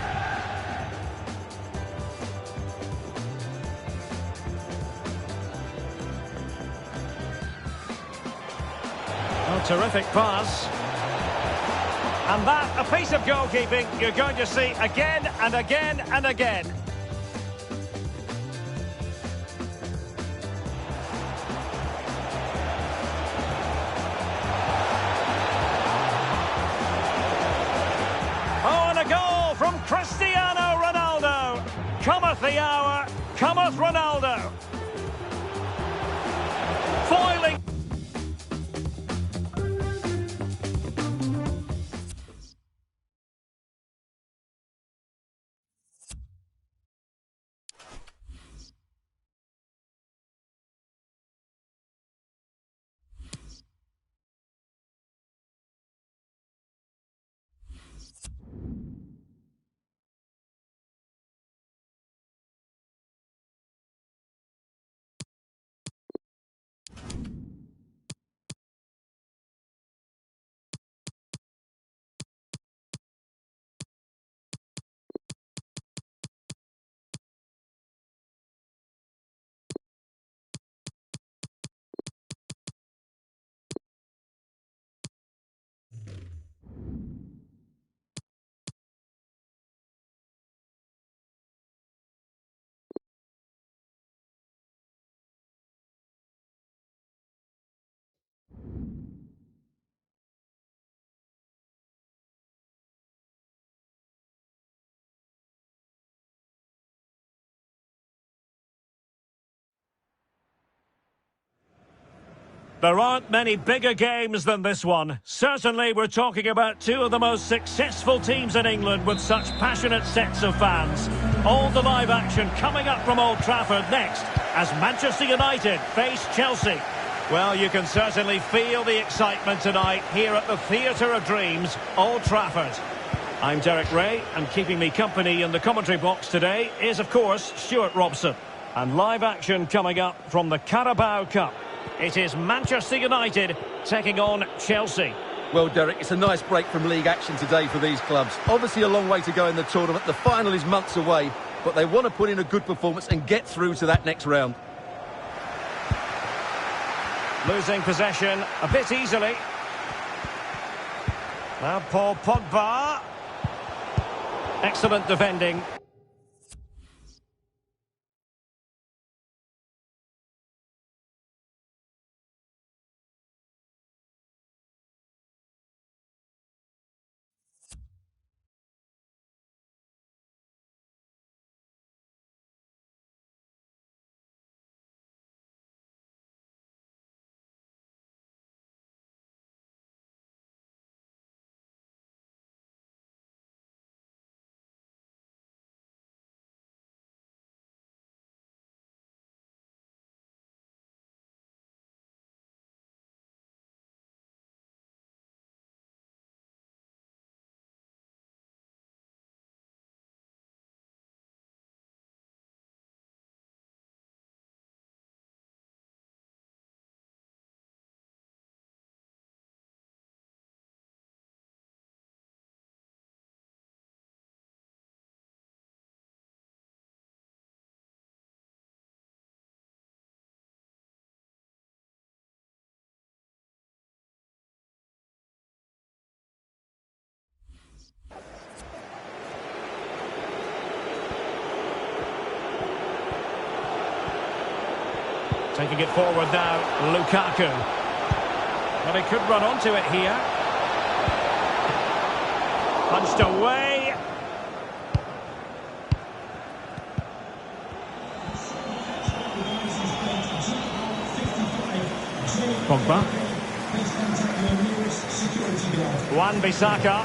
Oh, terrific pass. And that, a piece of goalkeeping you're going to see again and again and again. Oh, and a goal from Cristiano Ronaldo. Cometh the hour, cometh Ronaldo. Foiling. There aren't many bigger games than this one. Certainly we're talking about two of the most successful teams in England with such passionate sets of fans. All the live action coming up from Old Trafford next as Manchester United face Chelsea. Well, you can certainly feel the excitement tonight here at the Theatre of Dreams, Old Trafford. I'm Derek Ray, and keeping me company in the commentary box today is, of course, Stuart Robson. And live action coming up from the Carabao Cup. It is Manchester United taking on Chelsea. Well, Derek, it's a nice break from league action today for these clubs. Obviously a long way to go in the tournament. The final is months away, but they want to put in a good performance and get through to that next round. Losing possession a bit easily. Now Paul Pogba. Excellent defending. Taking it forward now, Lukaku. Well, he could run onto it here. Punched away. Pogba. Wan-Bissaka.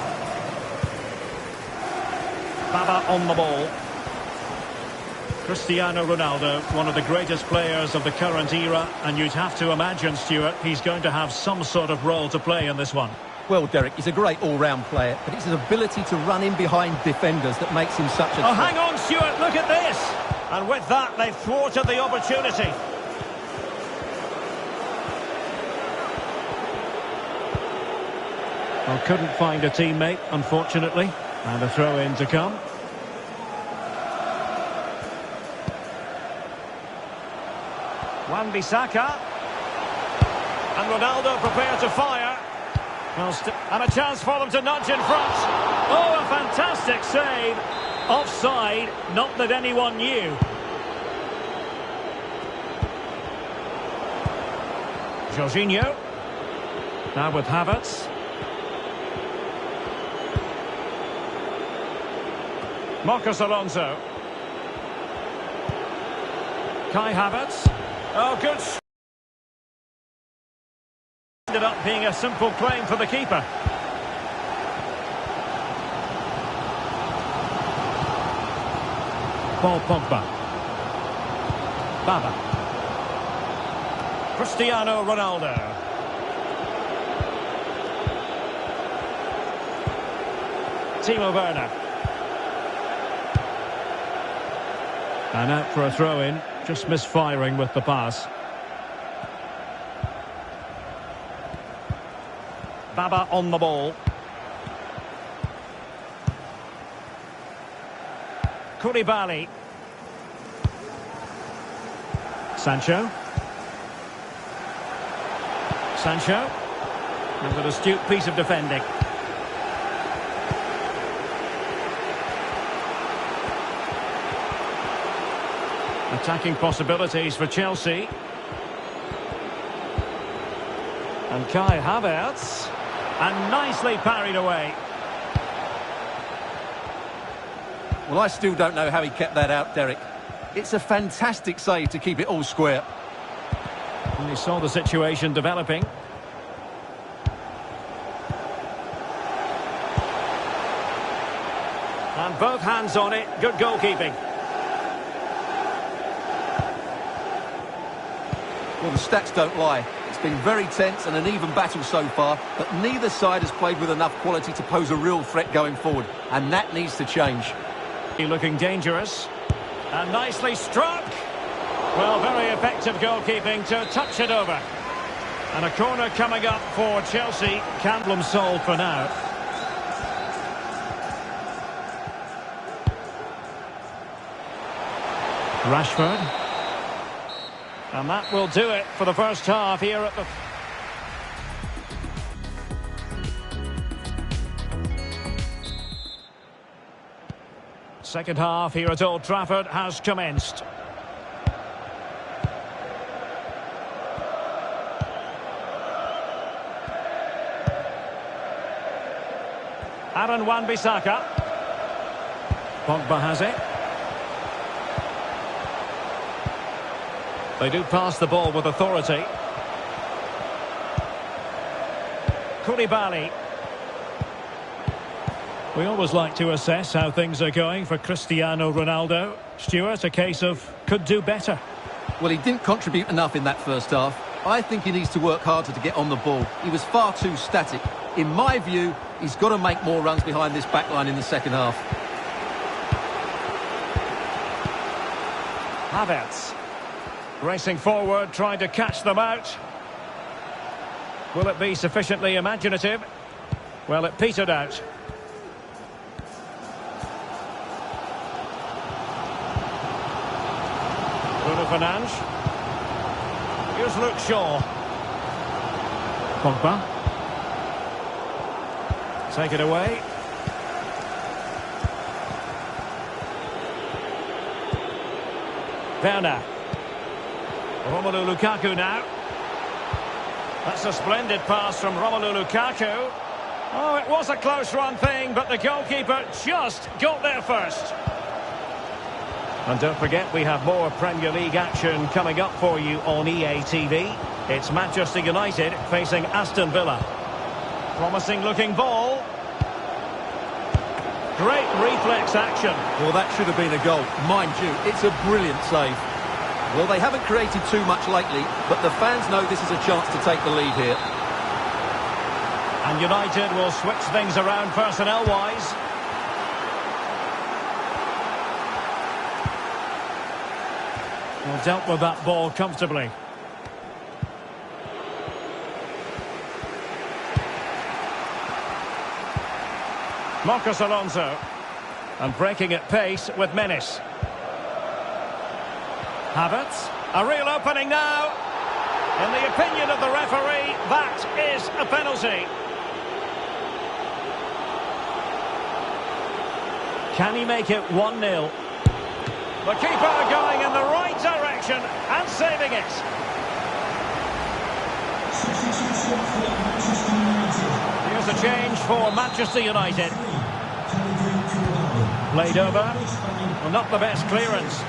Baba on the ball. Cristiano Ronaldo, one of the greatest players of the current era, and you'd have to imagine, Stuart, he's going to have some sort of role to play in this one. Well, Derek, he's a great all-round player, but it's his ability to run in behind defenders that makes him such a... Oh, hang on, Stuart, look at this! And with that, they've thwarted the opportunity. Well, couldn't find a teammate, unfortunately. And a throw-in to come. Wan-Bissaka. And Ronaldo prepared to fire. And a chance for them to nudge in front. Oh, a fantastic save. Offside, not that anyone knew. Jorginho. Now with Havertz. Marcos Alonso. Kai Havertz. Oh, good. Ended up being a simple claim for the keeper. Paul Pogba. Baba. Cristiano Ronaldo. Timo Werner. And out for a throw-in, just misfiring with the pass. Baba on the ball. Koulibaly. Sancho. And an astute piece of defending. Attacking possibilities for Chelsea. And Kai Havertz. And nicely parried away. Well, I still don't know how he kept that out, Derek. It's a fantastic save to keep it all square. And he saw the situation developing. And both hands on it. Good goalkeeping. Well, the stats don't lie. It's been very tense and an even battle so far, but neither side has played with enough quality to pose a real threat going forward, and that needs to change. Looking dangerous. And nicely struck. Well, very effective goalkeeping to touch it over. And a corner coming up for Chelsea. Problem solved for now. Rashford. And that will do it for the first half here at the... Second half here at Old Trafford has commenced. Aaron Wan-Bissaka. Pogba has it. They do pass the ball with authority. Koulibaly. We always like to assess how things are going for Cristiano Ronaldo. Stuart, a case of could do better. Well, he didn't contribute enough in that first half. I think he needs to work harder to get on the ball. He was far too static. In my view, he's got to make more runs behind this back line in the second half. Havertz. Racing forward, trying to catch them out. Will it be sufficiently imaginative? Well, it petered out. Bruno Fernandes. Here's Luke Shaw. Pogba. Take it away. Werner. Romelu Lukaku now. That's a splendid pass from Romelu Lukaku. Oh, it was a close run thing, but the goalkeeper just got there first. And don't forget, we have more Premier League action coming up for you on EA TV. It's Manchester United facing Aston Villa. Promising looking ball. Great reflex action. Well, that should have been a goal. Mind you, it's a brilliant save. Well, they haven't created too much lately, but the fans know this is a chance to take the lead here. And United will switch things around personnel-wise. Well, dealt with that ball comfortably. Marcos Alonso. And breaking at pace with menace. Havertz. A real opening now. In the opinion of the referee, that is a penalty. Can he make it 1-0? The keeper going in the right direction and saving it. Here's a change for Manchester United. Played over. Well, not the best clearance.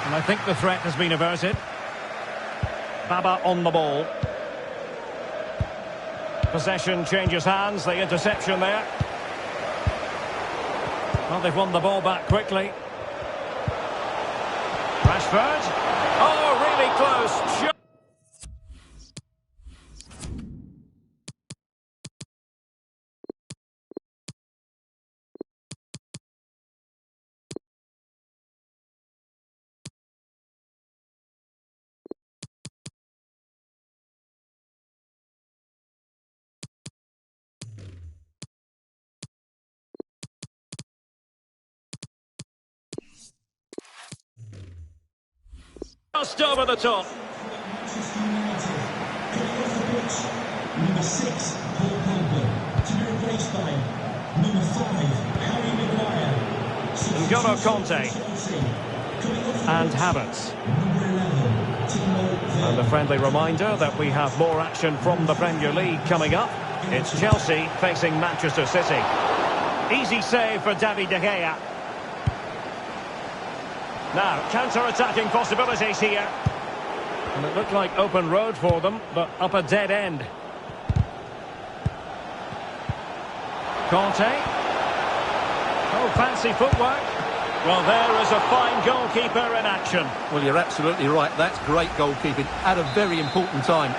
And I think the threat has been averted. Baba on the ball. Possession changes hands. The interception there. Well, they've won the ball back quickly. Rashford. Oh, really close. Just over the top. Number 6, Paul Pogba. To be replaced by number 5, Harry Maguire. N'Golo Conte. And Havertz. And a friendly reminder that we have more action from the Premier League coming up. It's Chelsea facing Manchester City. Easy save for David De Gea. Now, counter-attacking possibilities here. And it looked like open road for them, but up a dead end. Conte. Oh, fancy footwork. Well, there is a fine goalkeeper in action. Well, you're absolutely right. That's great goalkeeping at a very important time.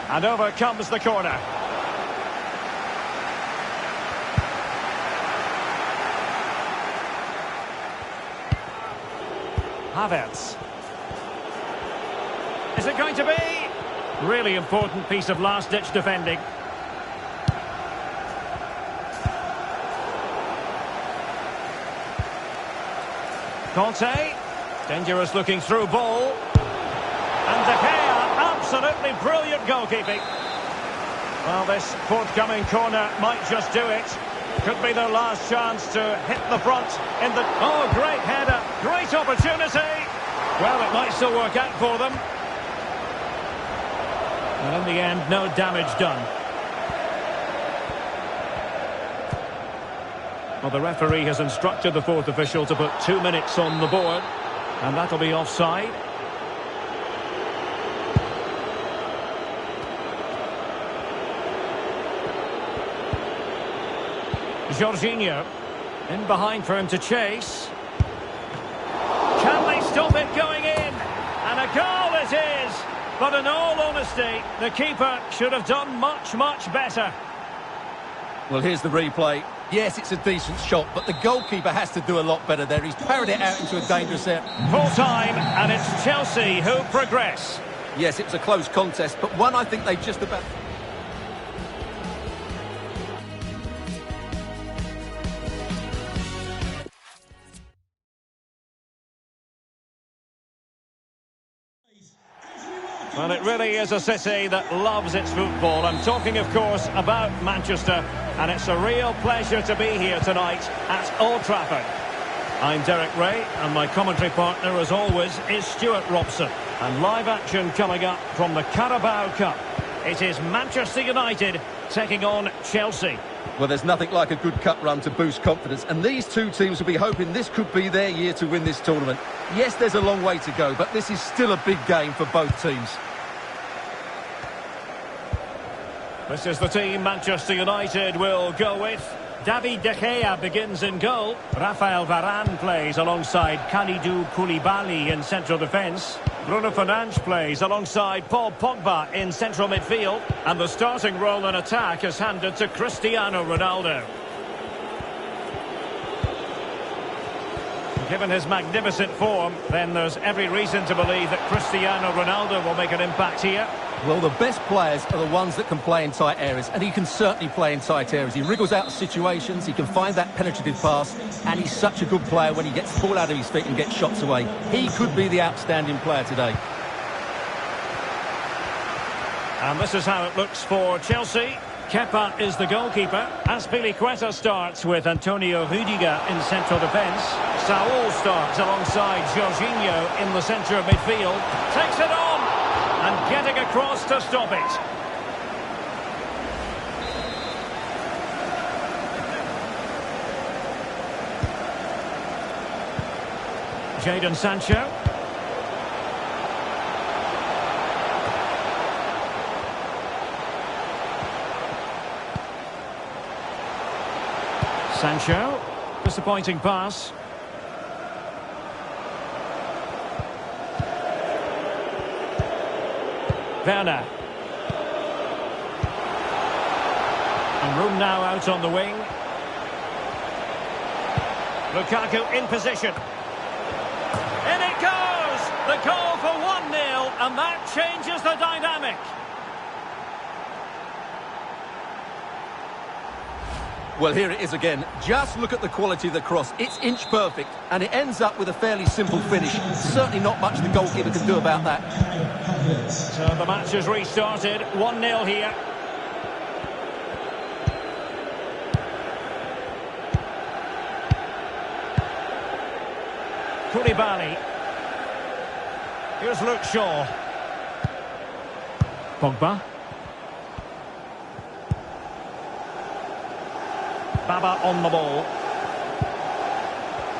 And over comes the corner. Havertz. Is it going to be? Really important piece of last-ditch defending. Conte. Dangerous looking through ball. And De Gea, absolutely brilliant goalkeeping. Well, this forthcoming corner might just do it. Could be their last chance to hit the front in the... Oh, great header. Great opportunity. Well, it might still work out for them. And in the end, no damage done. Well, the referee has instructed the fourth official to put 2 minutes on the board. And that'll be offside. Jorginho in behind for him to chase. Can they stop it going in? And a goal it is. But in all honesty, the keeper should have done much, much better. Well, here's the replay. Yes, it's a decent shot, but the goalkeeper has to do a lot better there. He's parried it out into a dangerous area. Full time, and it's Chelsea who progress. Yes, it was a close contest, but one I think they just about... Well, it really is a city that loves its football. I'm talking, of course, about Manchester, and it's a real pleasure to be here tonight at Old Trafford. I'm Derek Ray, and my commentary partner, as always, is Stuart Robson. And live action coming up from the Carabao Cup. It is Manchester United taking on Chelsea. Well, there's nothing like a good cup run to boost confidence, and these two teams will be hoping this could be their year to win this tournament. Yes, there's a long way to go, but this is still a big game for both teams. This is the team Manchester United will go with. David De Gea begins in goal. Rafael Varane plays alongside Kalidou Koulibaly in central defence. Bruno Fernandes plays alongside Paul Pogba in central midfield. And the starting role in attack is handed to Cristiano Ronaldo. Given his magnificent form, then there's every reason to believe that Cristiano Ronaldo will make an impact here. Well, the best players are the ones that can play in tight areas, and he can certainly play in tight areas. He wriggles out of situations, he can find that penetrative pass, and he's such a good player when he gets the ball out of his feet and gets shots away. He could be the outstanding player today. And this is how it looks for Chelsea. Kepa is the goalkeeper. Azpilicueta starts with Antonio Rudiger in central defence. Saul starts alongside Jorginho in the centre of midfield. Takes it on! And getting across to stop it. Jadon Sancho. Sancho. Disappointing pass. Werner. And room now out on the wing. Lukaku in position. In it goes! The goal for 1-0, and that changes the dynamic. Well, here it is again. Just look at the quality of the cross. It's inch perfect, and it ends up with a fairly simple finish. Certainly not much the goalkeeper can do about that. So the match has restarted. 1-0 here. Koulibaly. Here's Luke Shaw. Pogba. Baba on the ball.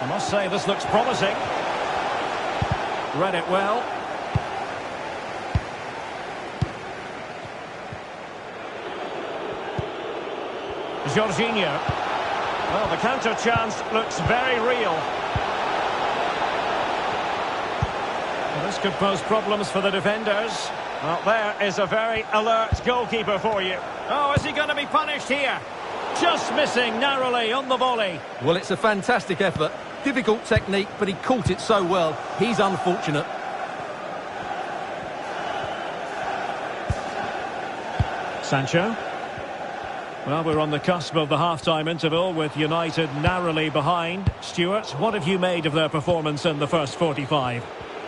I must say this looks promising. Read it well. Jorginho. Well, the counter chance looks very real. Well, this could pose problems for the defenders. Well, there is a very alert goalkeeper for you. Oh, is he going to be punished here? Just missing narrowly on the volley. Well, it's a fantastic effort. Difficult technique, but he caught it so well. He's unfortunate. Sancho. Well, we're on the cusp of the half-time interval with United narrowly behind. Stuart, what have you made of their performance in the first 45?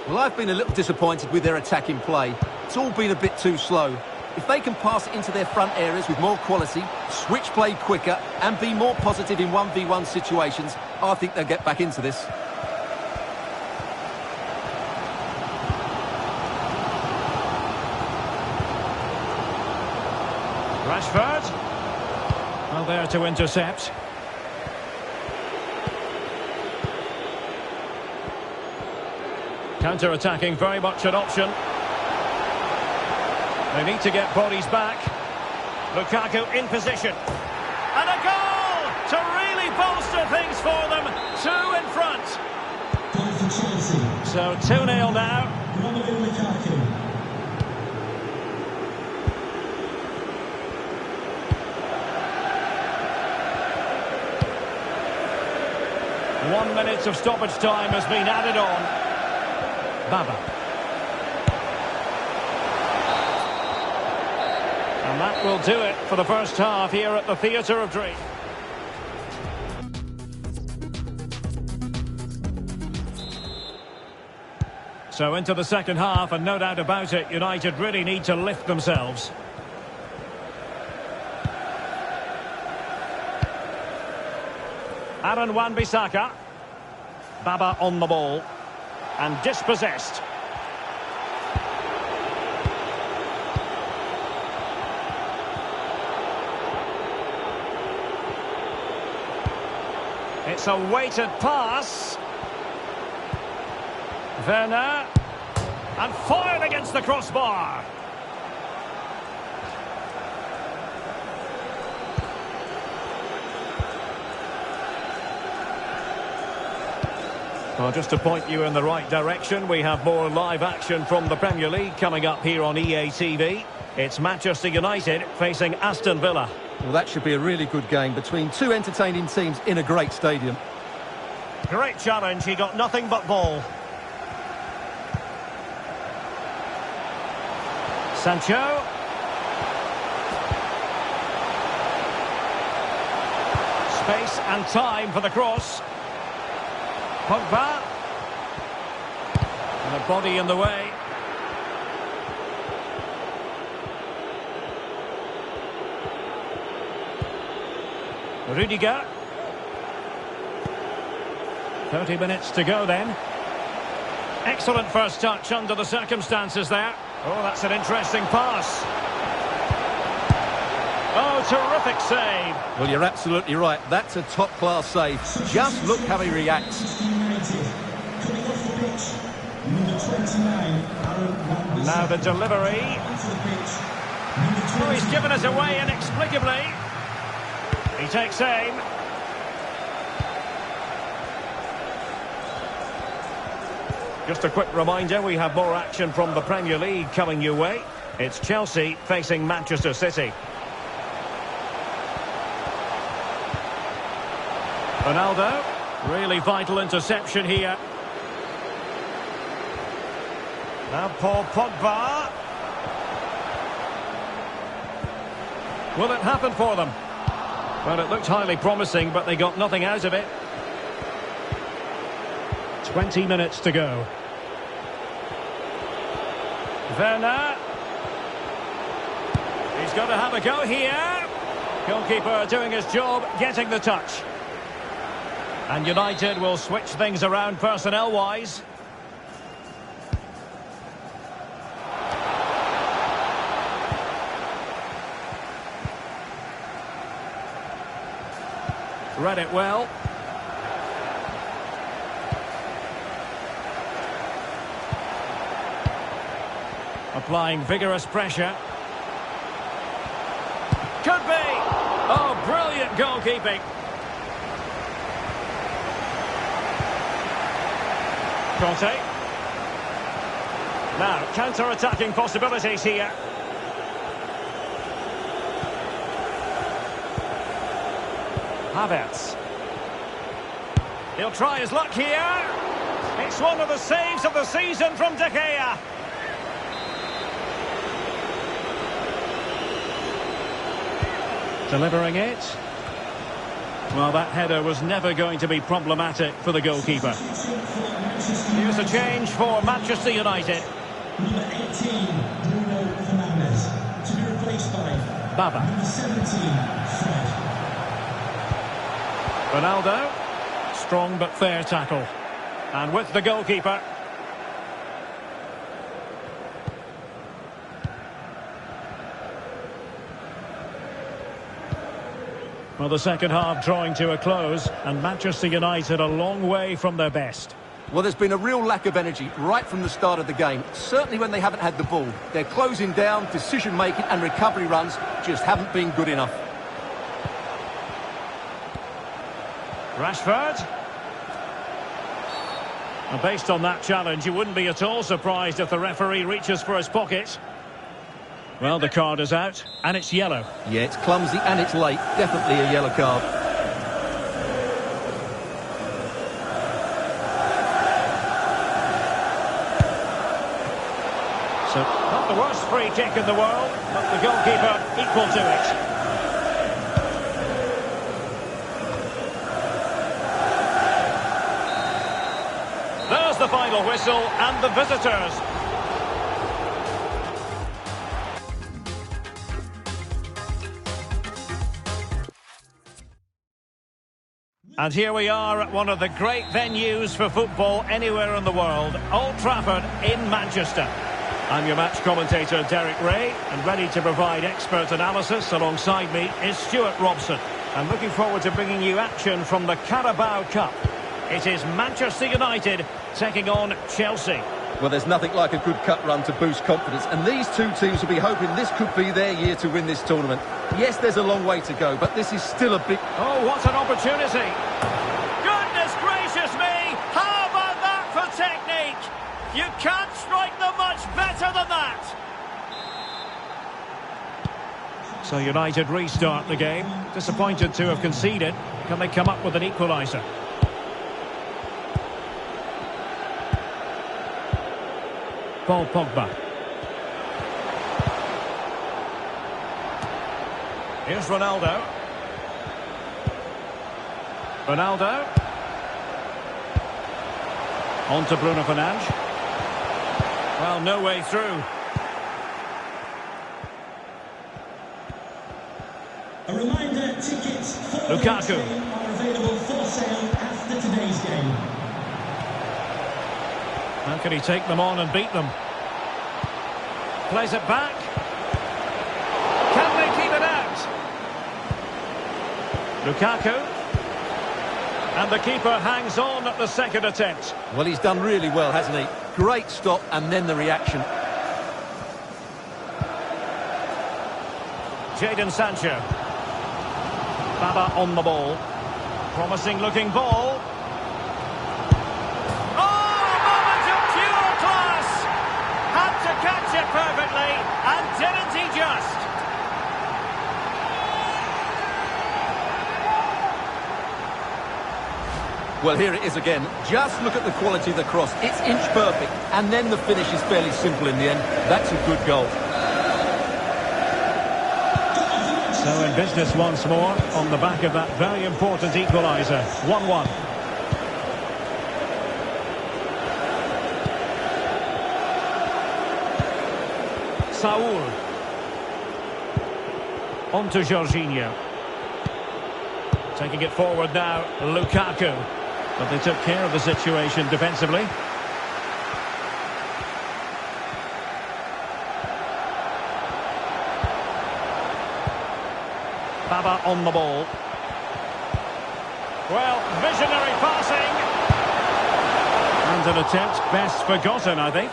Well, I've been a little disappointed with their attacking play. It's all been a bit too slow. If they can pass it into their front areas with more quality, switch play quicker, and be more positive in 1v1 situations, I think they'll get back into this. Rashford. Well, there to intercept. Counter-attacking, very much an option. They need to get bodies back. Lukaku in position. And a goal to really bolster things for them. 2 in front. Goal for Chelsea. So 2-0 now. Romelu Lukaku. One minute of stoppage time has been added on. Baba. And that will do it for the first half here at the Theatre of Dreams. So into the second half, and no doubt about it, United really need to lift themselves. Aaron Wan-Bissaka. Baba on the ball. And dispossessed. It's a weighted pass. Werner. And fired against the crossbar. Well, just to point you in the right direction, we have more live action from the Premier League coming up here on EA TV. It's Manchester United facing Aston Villa. Well, that should be a really good game between two entertaining teams in a great stadium. Great challenge, he got nothing but ball. Sancho. Space and time for the cross. Pogba. And a body in the way. Rudiger. 30 minutes to go then. Excellent first touch under the circumstances there. Oh, that's an interesting pass. Oh, terrific save. Well, you're absolutely right. That's a top-class save. Just look how he reacts. Now the delivery. Oh, he's given us away inexplicably. He takes aim. Just a quick reminder, we have more action from the Premier League coming your way. It's Chelsea facing Manchester City. Ronaldo, really vital interception here. Now Paul Pogba. Will it happen for them? Well, it looked highly promising, but they got nothing out of it. 20 minutes to go. Werner. He's got to have a go here. Goalkeeper doing his job, getting the touch. And United will switch things around personnel-wise. Read it well. Applying vigorous pressure. Could be! Oh, brilliant goalkeeping. Conte. Now, counter-attacking possibilities here. Havertz. He'll try his luck here. It's one of the saves of the season from De Gea. Delivering it. Well, that header was never going to be problematic for the goalkeeper. Here's a change for Manchester United. Number 18, Bruno Fernandes. To be replaced by Baba. Number 17, Fred. Ronaldo. Strong but fair tackle. And with the goalkeeper. Well, the second half drawing to a close, and Manchester United a long way from their best. Well, there's been a real lack of energy right from the start of the game. Certainly when they haven't had the ball. Their closing down, decision-making and recovery runs just haven't been good enough. Rashford. And based on that challenge, you wouldn't be at all surprised if the referee reaches for his pocket. Well, the card is out, and it's yellow. Yeah, it's clumsy and it's late. Definitely a yellow card. So, not the worst free kick in the world, but the goalkeeper equal to it. There's the final whistle, and the visitors. And here we are at one of the great venues for football anywhere in the world, Old Trafford in Manchester. I'm your match commentator, Derek Ray, and ready to provide expert analysis alongside me is Stuart Robson. I'm looking forward to bringing you action from the Carabao Cup. It is Manchester United taking on Chelsea. Well, there's nothing like a good cup run to boost confidence, and these two teams will be hoping this could be their year to win this tournament. Yes, there's a long way to go, but this is still a big... Oh, what an opportunity! Goodness gracious me! How about that for technique? You can't strike them much better than that! So United restart the game. Disappointed to have conceded. Can they come up with an equaliser? Paul Pogba. Here's Ronaldo. Ronaldo. On to Bruno Fernandes. Well, no way through. A reminder, tickets for Lukaku. the game are available for sale after today's game. How can he take them on and beat them? Plays it back. Can they keep it out? Lukaku. And the keeper hangs on at the second attempt. Well, he's done really well, hasn't he? Great stop, and then the reaction. Jadon Sancho. Baba on the ball. Promising looking ball. Catch it perfectly, and didn't he just? Well, here it is again. Just look at the quality of the cross. It's inch perfect, and then the finish is fairly simple in the end. That's a good goal. So in business once more, on the back of that very important equaliser. 1-1. Saul. On to Jorginho. Taking it forward now, Lukaku. But they took care of the situation defensively. Baba on the ball. Well, visionary passing. And an attempt best forgotten, I think.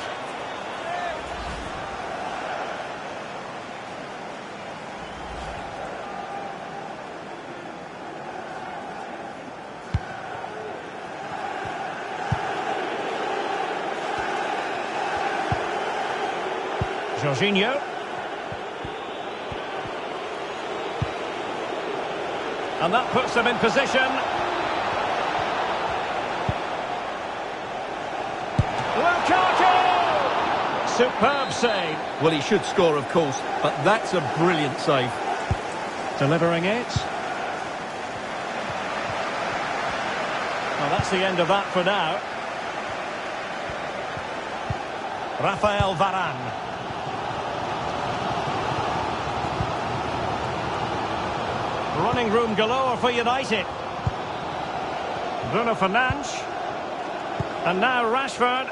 Jorginho. And that puts them in position. Lukaku! Superb save. Well, he should score, of course, but that's a brilliant save. Delivering it. Well, that's the end of that for now. Rafael Varane. Running room galore for United. Bruno Fernandes. And now Rashford.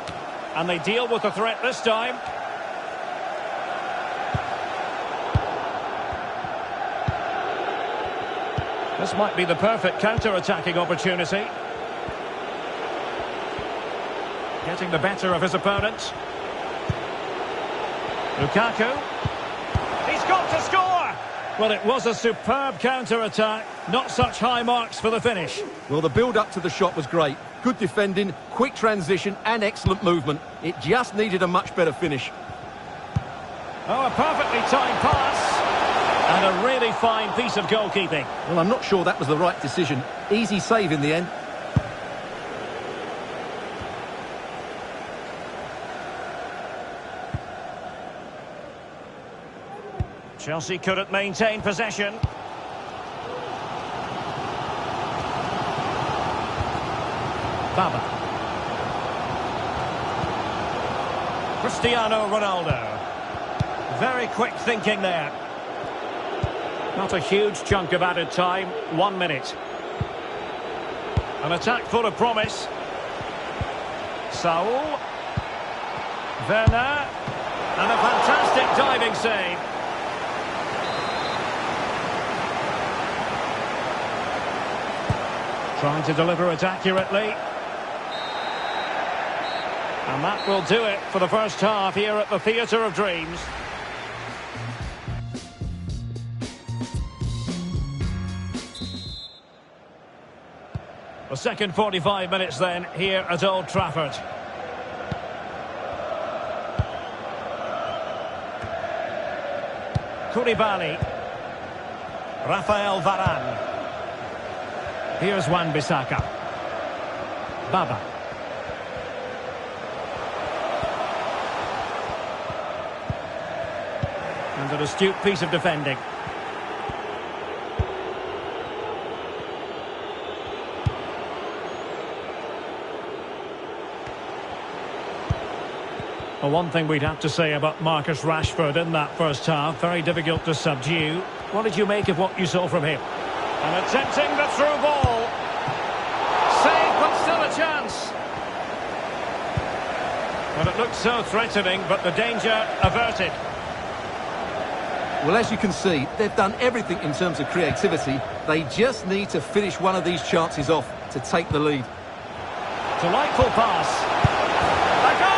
And they deal with the threat this time. This might be the perfect counter-attacking opportunity. Getting the better of his opponent. Lukaku. He's got to score! Well, it was a superb counter-attack. Not such high marks for the finish. Well, the build-up to the shot was great. Good defending, quick transition and excellent movement. It just needed a much better finish. Oh, a perfectly timed pass. And a really fine piece of goalkeeping. Well, I'm not sure that was the right decision. Easy save in the end. Chelsea couldn't maintain possession. Baba. Cristiano Ronaldo. Very quick thinking there. Not a huge chunk of added time. 1 minute. An attack full of promise. Saul. Werner. And a fantastic diving save. Trying to deliver it accurately. And that will do it for the first half here at the Theatre of Dreams. The second 45 minutes then here at Old Trafford. Koulibaly. Rafael Varane. Here's Wan-Bissaka. Baba. And an astute piece of defending. Well, one thing we'd have to say about Marcus Rashford in that first half, very difficult to subdue. What did you make of what you saw from him? And attempting the through ball. Save, but still a chance. Well, it looked so threatening, but the danger averted. Well, as you can see, they've done everything in terms of creativity. They just need to finish one of these chances off to take the lead. Delightful pass. A goal!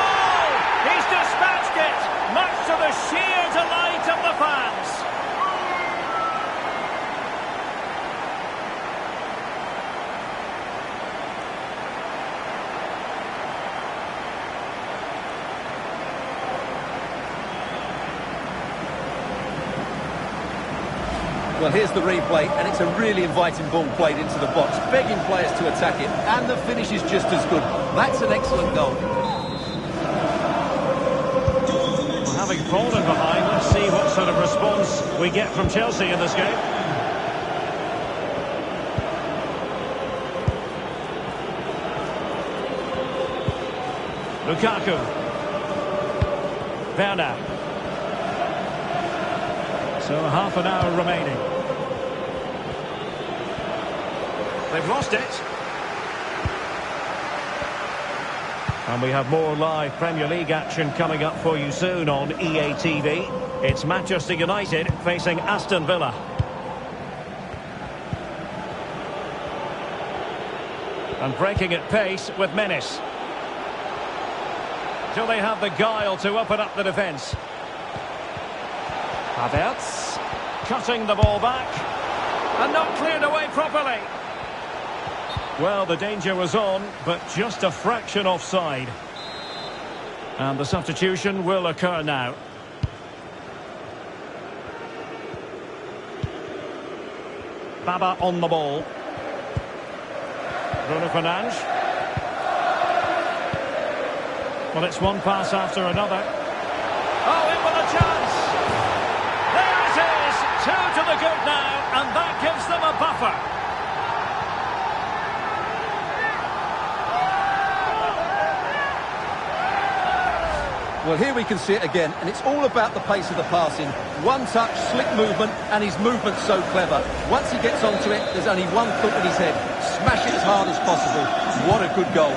He's dispatched it, much to the sheer delight of the fans. Well, here's the replay, and it's a really inviting ball played into the box, begging players to attack it, and the finish is just as good. That's an excellent goal. Well, having fallen behind, let's see what sort of response we get from Chelsea in this game. Lukaku. Werner. So half an hour remaining. They've lost it. And we have more live Premier League action coming up for you soon on EA TV. It's Manchester United facing Aston Villa. And breaking at pace with menace. Do they have the guile to open up the defence? Havertz cutting the ball back and not cleared away properly. Well, the danger was on, but just a fraction offside. And the substitution will occur now. Baba on the ball. Bruno Fernandes. Well, it's one pass after another. Oh, in with a chance. There it is. 2 to the good now, and that gives them a buffer. Well, here we can see it again, and it's all about the pace of the passing. One touch, slick movement, and his movement's so clever. Once he gets onto it, there's only one thought in his head. Smash it as hard as possible. What a good goal.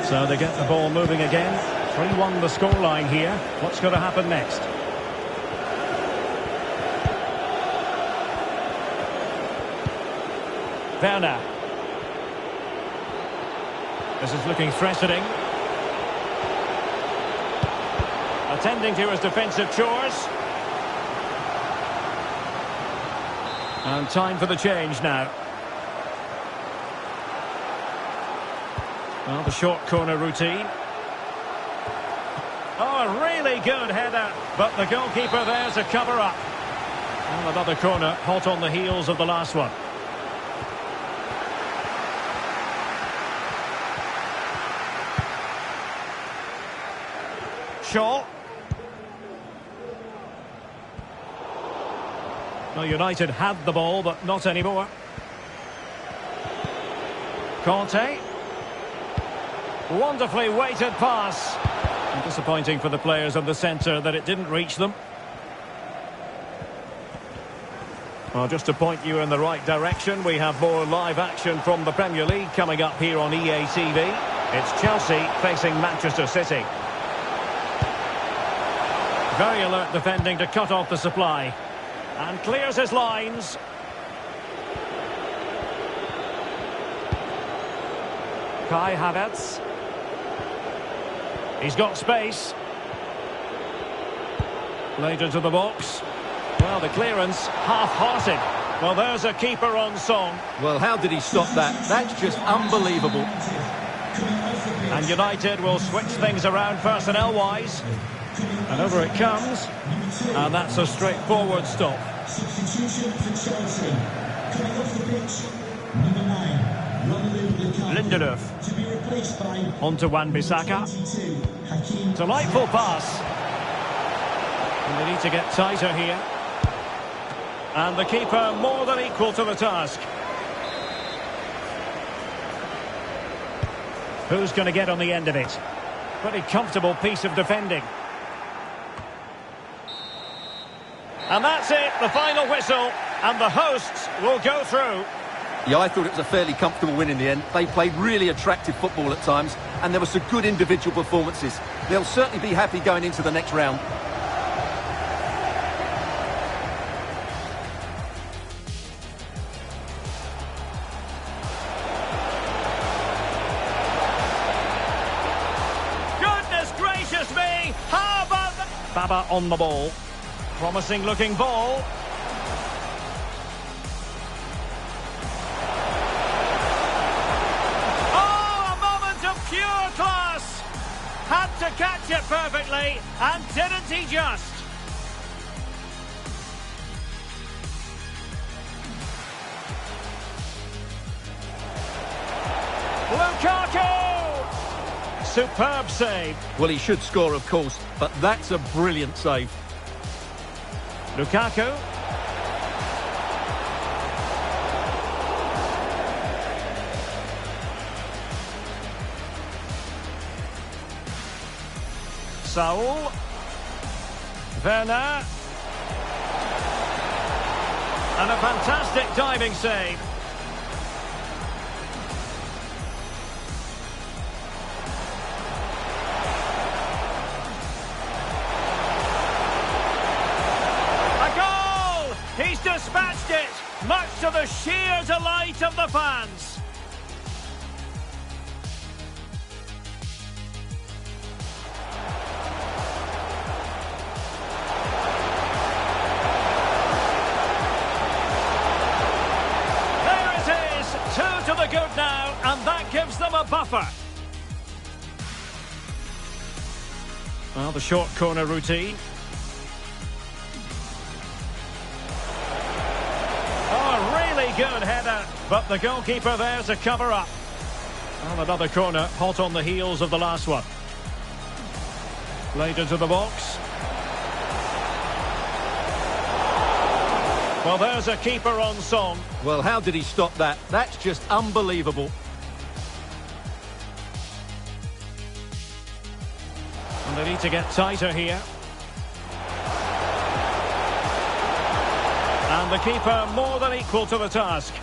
So they get the ball moving again. 3-1 the scoreline here. What's going to happen next? Werner. This is looking threatening. Attending to his defensive chores. And time for the change now. Well, the short corner routine. Oh, a really good header, but the goalkeeper there to cover up. And another corner, hot on the heels of the last one. Shaw. Well, United had the ball, but not anymore. Conte. Wonderfully weighted pass. And disappointing for the players in the centre that it didn't reach them. Well, just to point you in the right direction, we have more live action from the Premier League coming up here on EA TV. It's Chelsea facing Manchester City. Very alert defending to cut off the supply. And clears his lines. Kai Havertz. He's got space. Played into the box. Well, the clearance, half-hearted. Well, there's a keeper on song. Well, how did he stop that? That's just unbelievable. And United will switch things around personnel-wise. And over it comes. And that's a straightforward stop. Substitution for Chelsea. Coming off the pitch, number 9, Lindelöf. to be replaced by On to Wan-Bissaka. 22, Hakim. Delightful pass. And they need to get tighter here. And the keeper more than equal to the task. Who's going to get on the end of it? Pretty comfortable piece of defending. And that's it, the final whistle. And the hosts will go through. Yeah, I thought it was a fairly comfortable win in the end. They played really attractive football at times, and there were some good individual performances. They'll certainly be happy going into the next round. Goodness gracious me! How about that? Baba on the ball. Promising looking ball. Pure class! Had to catch it perfectly, and didn't he just? Lukaku! Superb save. Well, he should score, of course, but that's a brilliant save. Lukaku. Saul. Werner. And a fantastic diving save. A goal! He's dispatched it, much to the sheer delight of the fans. Good now, and that gives them a buffer. Well, the short corner routine. Oh, really good header, but the goalkeeper there to cover up. Well, another corner, hot on the heels of the last one. Played into the box. Well, there's a keeper on song. Well, how did he stop that? That's just unbelievable. And they need to get tighter here. And the keeper more than equal to the task.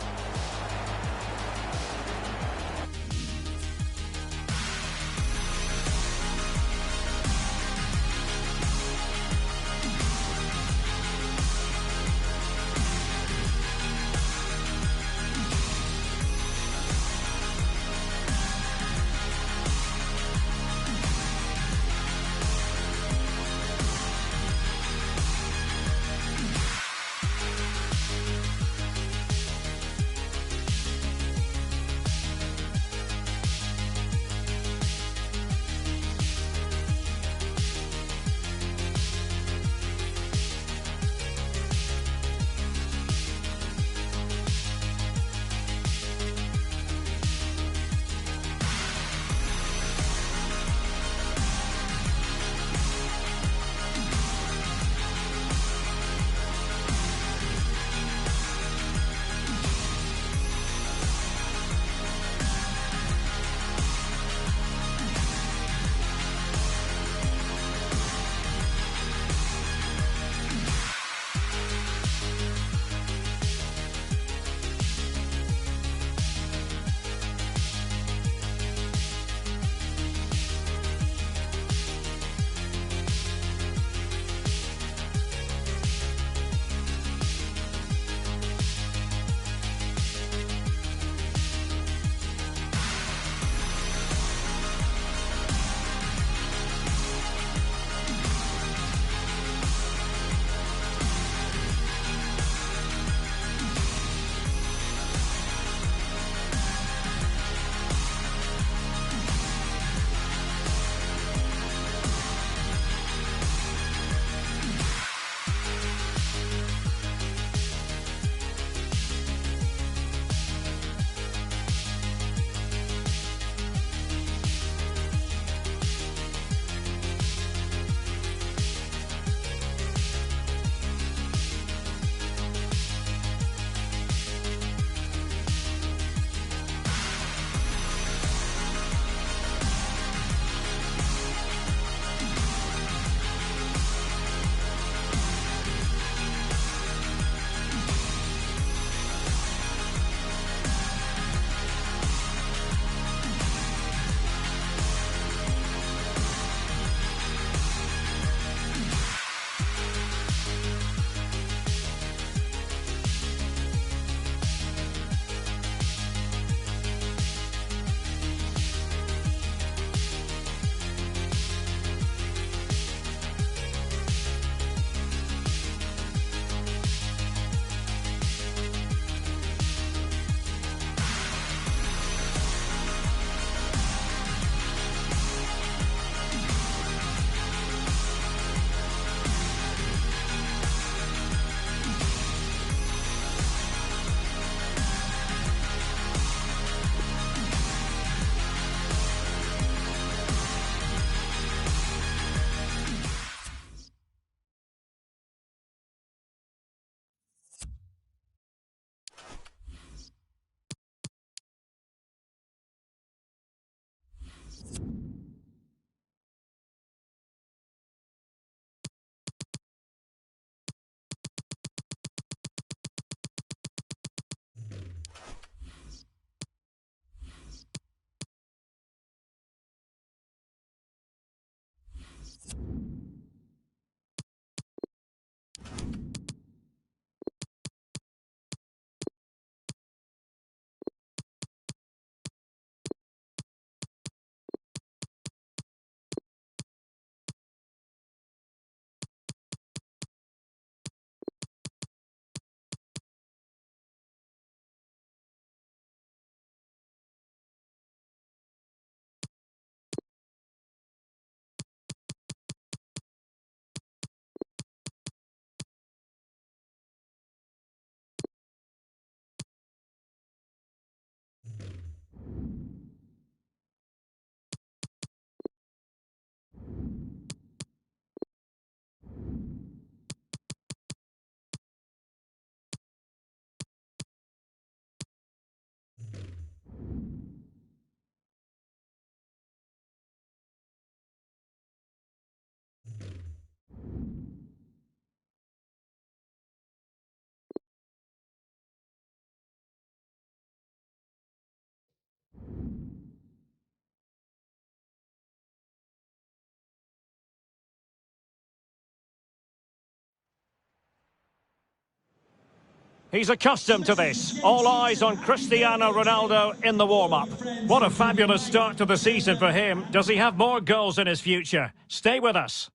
He's accustomed to this. All eyes on Cristiano Ronaldo in the warm-up. What a fabulous start to the season for him. Does he have more goals in his future? Stay with us.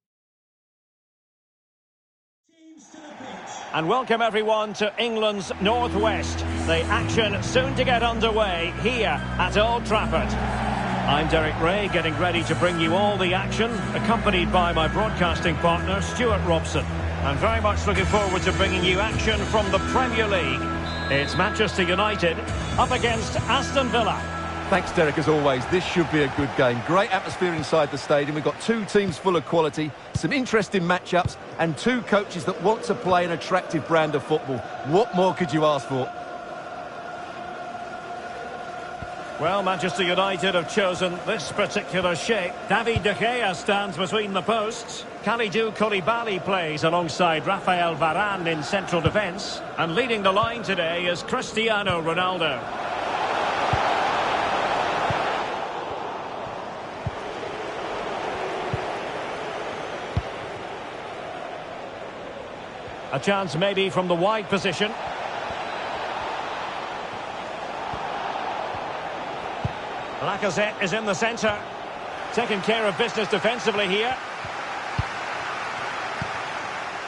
And welcome everyone to England's Northwest. The action soon to get underway here at Old Trafford. I'm Derek Ray, getting ready to bring you all the action, accompanied by my broadcasting partner, Stuart Robson. I'm very much looking forward to bringing you action from the Premier League. It's Manchester United up against Aston Villa. Thanks, Derek, as always. This should be a good game. Great atmosphere inside the stadium. We've got two teams full of quality, some interesting matchups, and two coaches that want to play an attractive brand of football. What more could you ask for? Well, Manchester United have chosen this particular shape. David De Gea stands between the posts. Kalidou Koulibaly plays alongside Rafael Varane in central defence. And leading the line today is Cristiano Ronaldo. A chance maybe from the wide position. Lacazette is in the centre, taking care of business defensively here.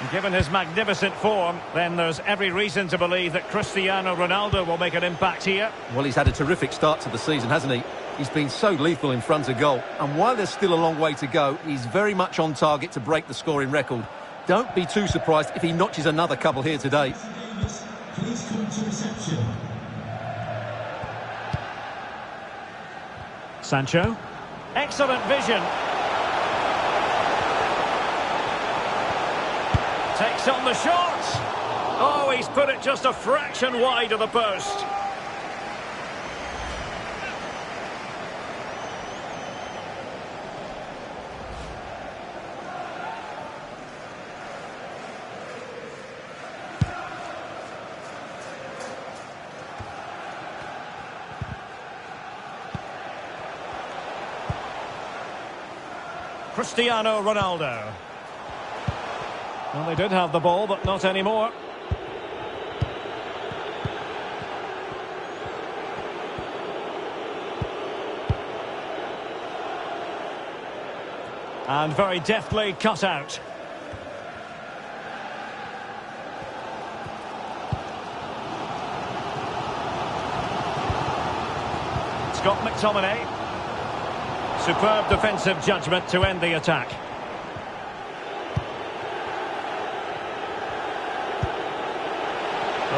And given his magnificent form, then there's every reason to believe that Cristiano Ronaldo will make an impact here. Well, he's had a terrific start to the season, hasn't he? He's been so lethal in front of goal. And while there's still a long way to go, he's very much on target to break the scoring record. Don't be too surprised if he notches another couple here today. Please come to reception. Sancho. Excellent vision. Takes on the shot. Oh, he's put it just a fraction wide of the post. Cristiano Ronaldo. Well, they did have the ball, but not anymore. And very deftly cut out. Scott McTominay. Superb defensive judgment to end the attack.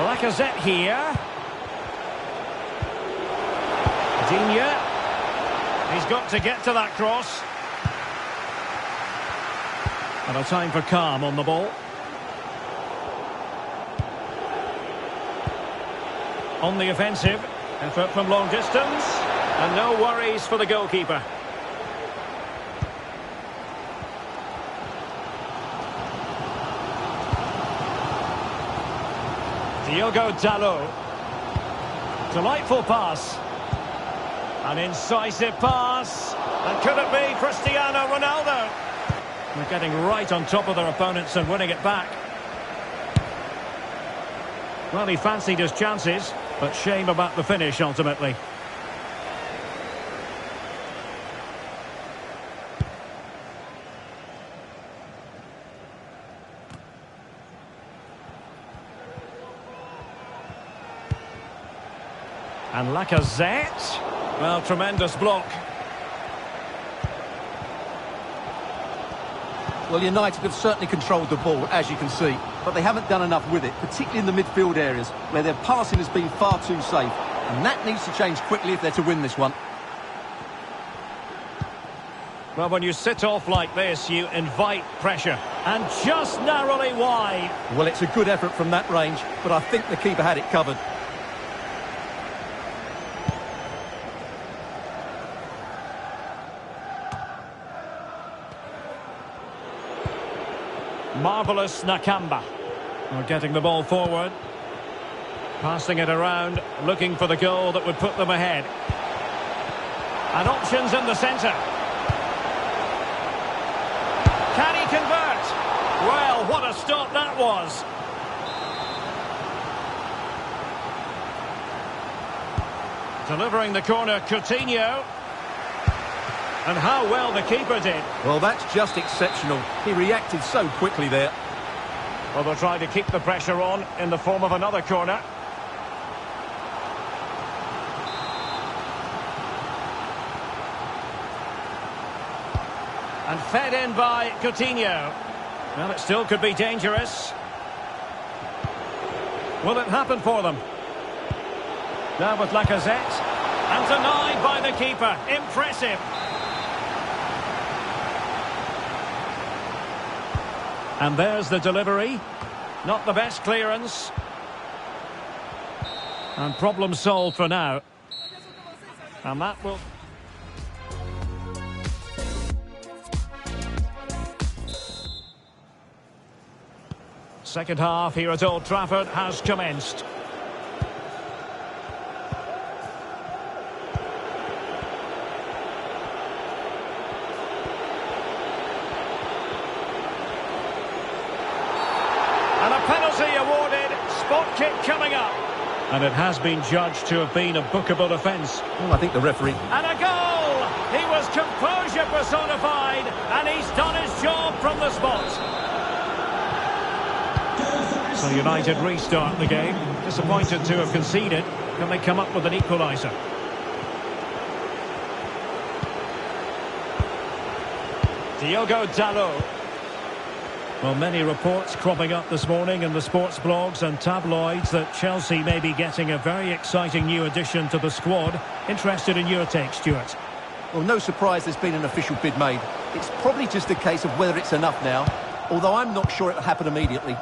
Lacazette here. Digne. He's got to get to that cross. And a time for calm on the ball. On the offensive. Effort from long distance. And no worries for the goalkeeper. Diogo Dalot. Delightful pass. An incisive pass. And could it be Cristiano Ronaldo? They're getting right on top of their opponents and winning it back. Well, he fancied his chances, but shame about the finish ultimately. And Lacazette. Well, tremendous block. Well, United have certainly controlled the ball, as you can see, but they haven't done enough with it, particularly in the midfield areas, where their passing has been far too safe. And that needs to change quickly if they're to win this one. Well, when you sit off like this, you invite pressure. And just narrowly wide. Well, it's a good effort from that range, but I think the keeper had it covered. Marvellous Nakamba. We're getting the ball forward. Passing it around, looking for the goal that would put them ahead. And options in the centre. Can he convert? Well, what a stop that was. Delivering the corner, Coutinho. And how well the keeper did. Well, that's just exceptional. He reacted so quickly there. Well, they'll try to keep the pressure on in the form of another corner. And fed in by Coutinho. Well, it still could be dangerous. Will it happen for them? Now with Lacazette. And denied by the keeper. Impressive. And there's the delivery. Not the best clearance. And problem solved for now. And that will... Second half here at Old Trafford has commenced. And a penalty awarded. Spot kick coming up. And it has been judged to have been a bookable offence. Well, I think the referee... And a goal! He was composure personified, and he's done his job from the spot. So United restart the game. Disappointed to have conceded. Can they come up with an equaliser? Diogo Dalot. Well, many reports cropping up this morning in the sports blogs and tabloids that Chelsea may be getting a very exciting new addition to the squad. Interested in your take, Stuart? Well, no surprise there's been an official bid made. It's probably just a case of whether it's enough now, although I'm not sure it'll happen immediately.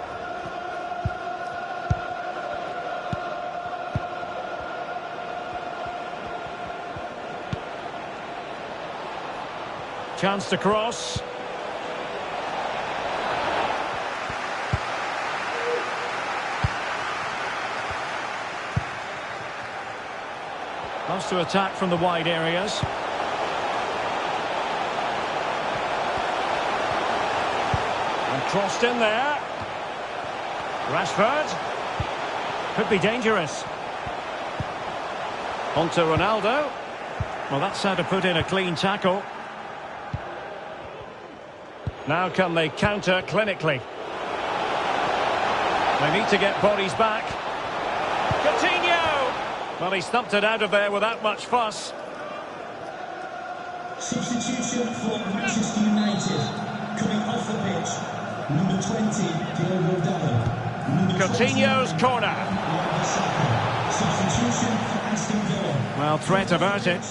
Chance to cross. Loves to attack from the wide areas. And crossed in there. Rashford. Could be dangerous. On to Ronaldo. Well, that's how to put in a clean tackle. Now can they counter clinically? They need to get bodies back. Coutinho! Well, he stumped it out of there without much fuss. Substitution for Manchester United. Coming off the pitch, number 20, Diogo Dalot. Coutinho's corner. Substitution for Aston Villa. Well, threat averted.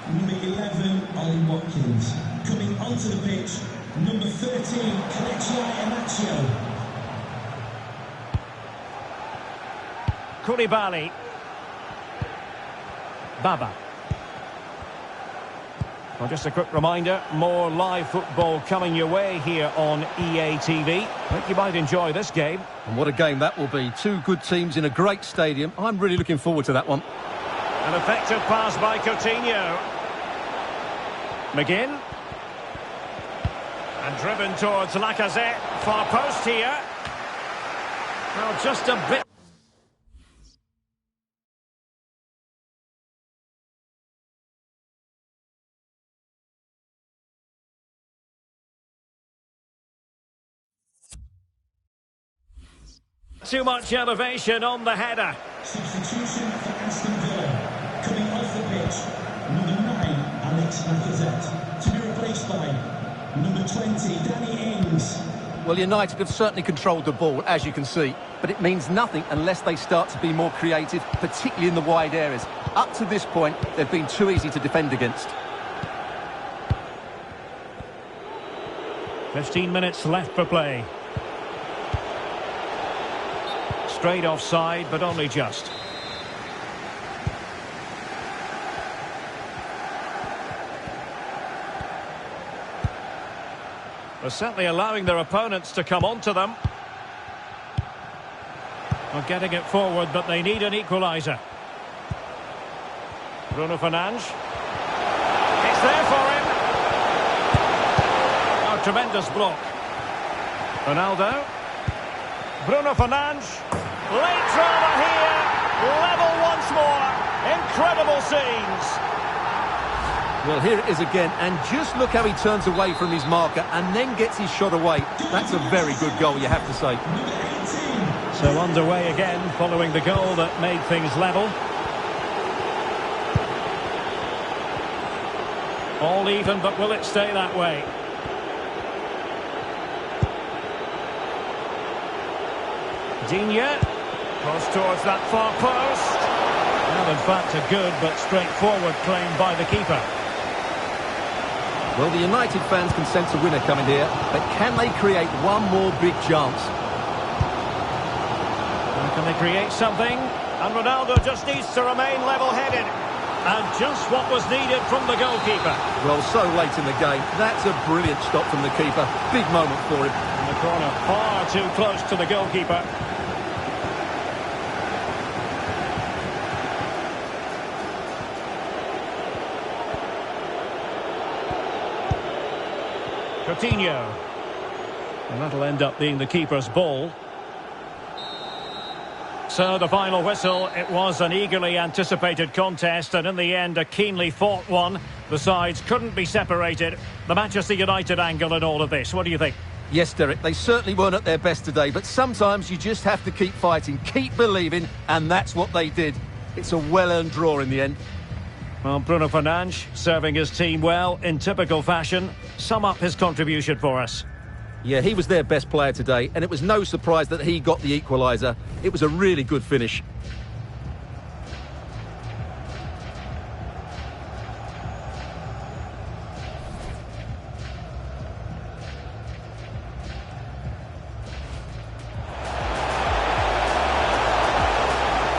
Number 11, Ollie Watkins. Coming onto the pitch, number 13, Kelechi Iheanacho. Koulibaly. Baba. Well, just a quick reminder, more live football coming your way here on EA TV. I think you might enjoy this game. And what a game that will be. Two good teams in a great stadium. I'm really looking forward to that one. An effective pass by Coutinho. McGinn. And driven towards Lacazette. Far post here. Well, just a bit. Too much elevation on the header. Substitution for Aston Villa. Coming off the pitch, number 9, Alex Lacazette. To be replaced by number 20, Danny Ings. Well, United have certainly controlled the ball, as you can see. But it means nothing unless they start to be more creative, particularly in the wide areas. Up to this point, they've been too easy to defend against. 15 minutes left for play. Straight offside, but only just. They're certainly allowing their opponents to come onto them. Not getting it forward, but they need an equaliser. Bruno Fernandes. It's there for him. A tremendous block. Ronaldo. Bruno Fernandes. Late drama here. Level once more. Incredible scenes. Well, here it is again, and just look how he turns away from his marker and then gets his shot away. That's a very good goal, you have to say. So underway again, following the goal that made things level. All even, but will it stay that way? Digne, cross towards that far post. Well, in fact, a good but straightforward claim by the keeper. Well, the United fans can sense a winner coming here, but can they create one more big chance? And can they create something? And Ronaldo just needs to remain level-headed. And just what was needed from the goalkeeper. Well, so late in the game, that's a brilliant stop from the keeper. Big moment for him. In the corner, far too close to the goalkeeper. Coutinho. And that'll end up being the keeper's ball. So the final whistle, it was an eagerly anticipated contest and in the end a keenly fought one. The sides couldn't be separated. The Manchester United angle in all of this, what do you think? Yes, Derek, they certainly weren't at their best today, but sometimes you just have to keep fighting, keep believing, and that's what they did. It's a well-earned draw in the end. Well, Bruno Fernandes serving his team well in typical fashion. Sum up his contribution for us. Yeah, he was their best player today, and it was no surprise that he got the equaliser. It was a really good finish.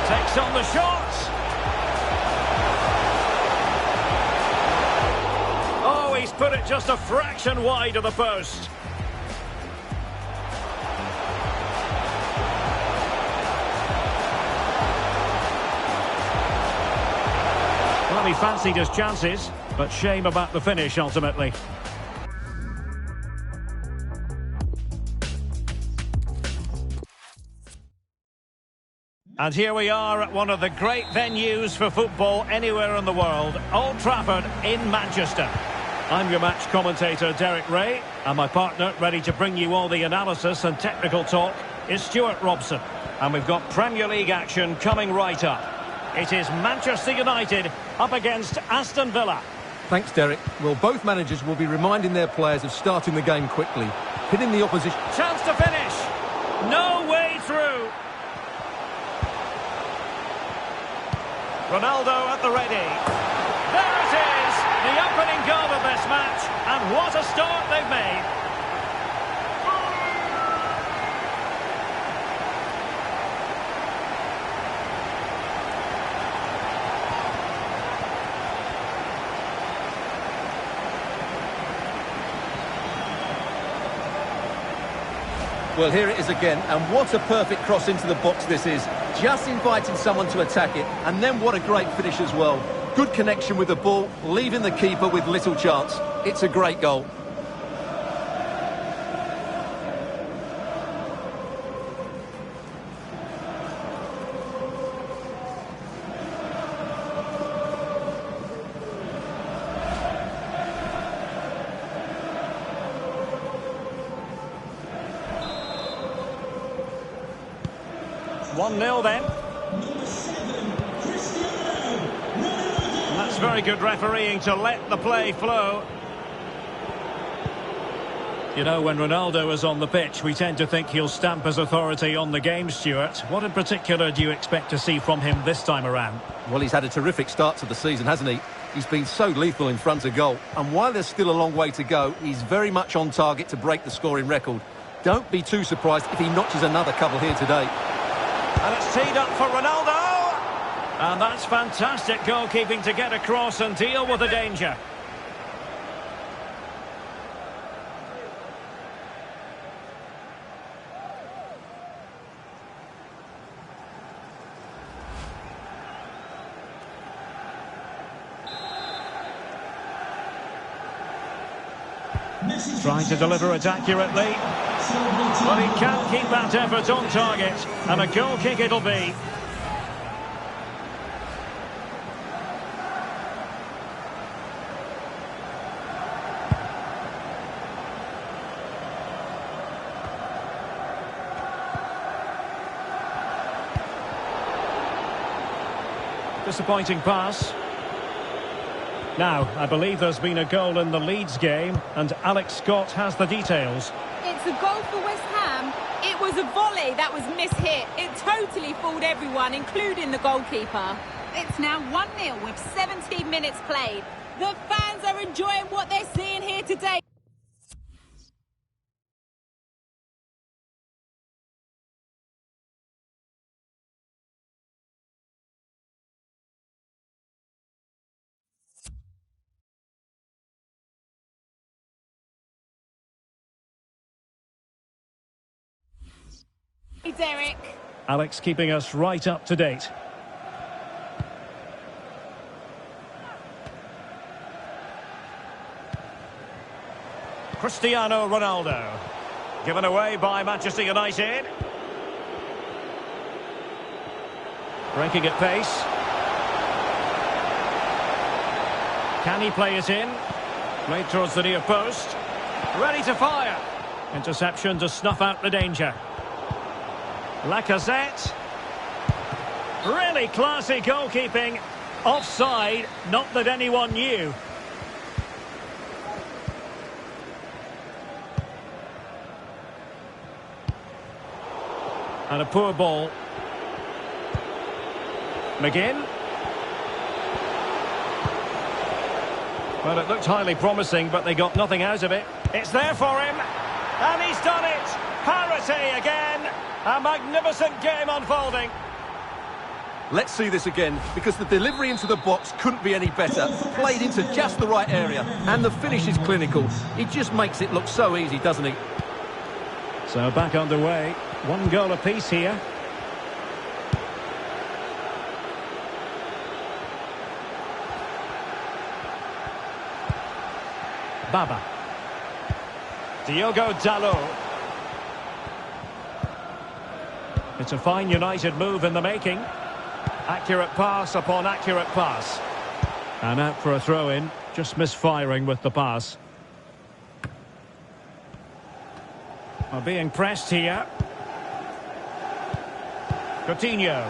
Takes on the shot. Oh, he's put it just a fraction wide of the post. Well, he fancied his chances, but shame about the finish ultimately. And here we are at one of the great venues for football anywhere in the world, Old Trafford in Manchester. I'm your match commentator, Derek Ray, and my partner, ready to bring you all the analysis and technical talk, is Stuart Robson. And we've got Premier League action coming right up. It is Manchester United up against Aston Villa. Thanks, Derek. Well, both managers will be reminding their players of starting the game quickly, hitting the opposition. Chance to finish. No way through. Ronaldo at the ready. There it is, the opening goal of this match, and what a start they've made. Well, here it is again, and what a perfect cross into the box this is. Just inviting someone to attack it, and then what a great finish as well. Good connection with the ball, leaving the keeper with little chance. It's a great goal. One 0 then. And that's very good refereeing to let the play flow. You know, when Ronaldo is on the pitch, we tend to think he'll stamp his authority on the game, Stuart. What in particular do you expect to see from him this time around? Well, he's had a terrific start to the season, hasn't he? He's been so lethal in front of goal. And while there's still a long way to go, he's very much on target to break the scoring record. Don't be too surprised if he notches another couple here today. And it's teed up for Ronaldo. And that's fantastic goalkeeping to get across and deal with the danger. Trying to deliver it accurately. But he can't keep that effort on target. And a goal kick it'll be. Disappointing pass. Now, I believe there's been a goal in the Leeds game, and Alex Scott has the details. It's a goal for West Ham. It was a volley that was mishit. It totally fooled everyone, including the goalkeeper. It's now 1-0 with 17 minutes played. The fans are enjoying what they're seeing here today. Hey, Derek. Alex keeping us right up to date. Cristiano Ronaldo. Given away by Manchester United. Breaking at pace. Can he play it in? Played towards the near post. Ready to fire. Interception to snuff out the danger. Lacazette. Really classy goalkeeping. Offside, not that anyone knew. And a poor ball. McGinn. Well, it looked highly promising, but they got nothing out of it. It's there for him. And he's done it. Parity again. A magnificent game unfolding. Let's see this again, because the delivery into the box couldn't be any better. Played into just the right area, and the finish is clinical. He just makes it look so easy, doesn't he? So back underway. 1 goal apiece here. Baba. Diogo Dalot. It's a fine United move in the making. Accurate pass upon accurate pass. And out for a throw-in. Just misfiring with the pass. Are being pressed here. Coutinho.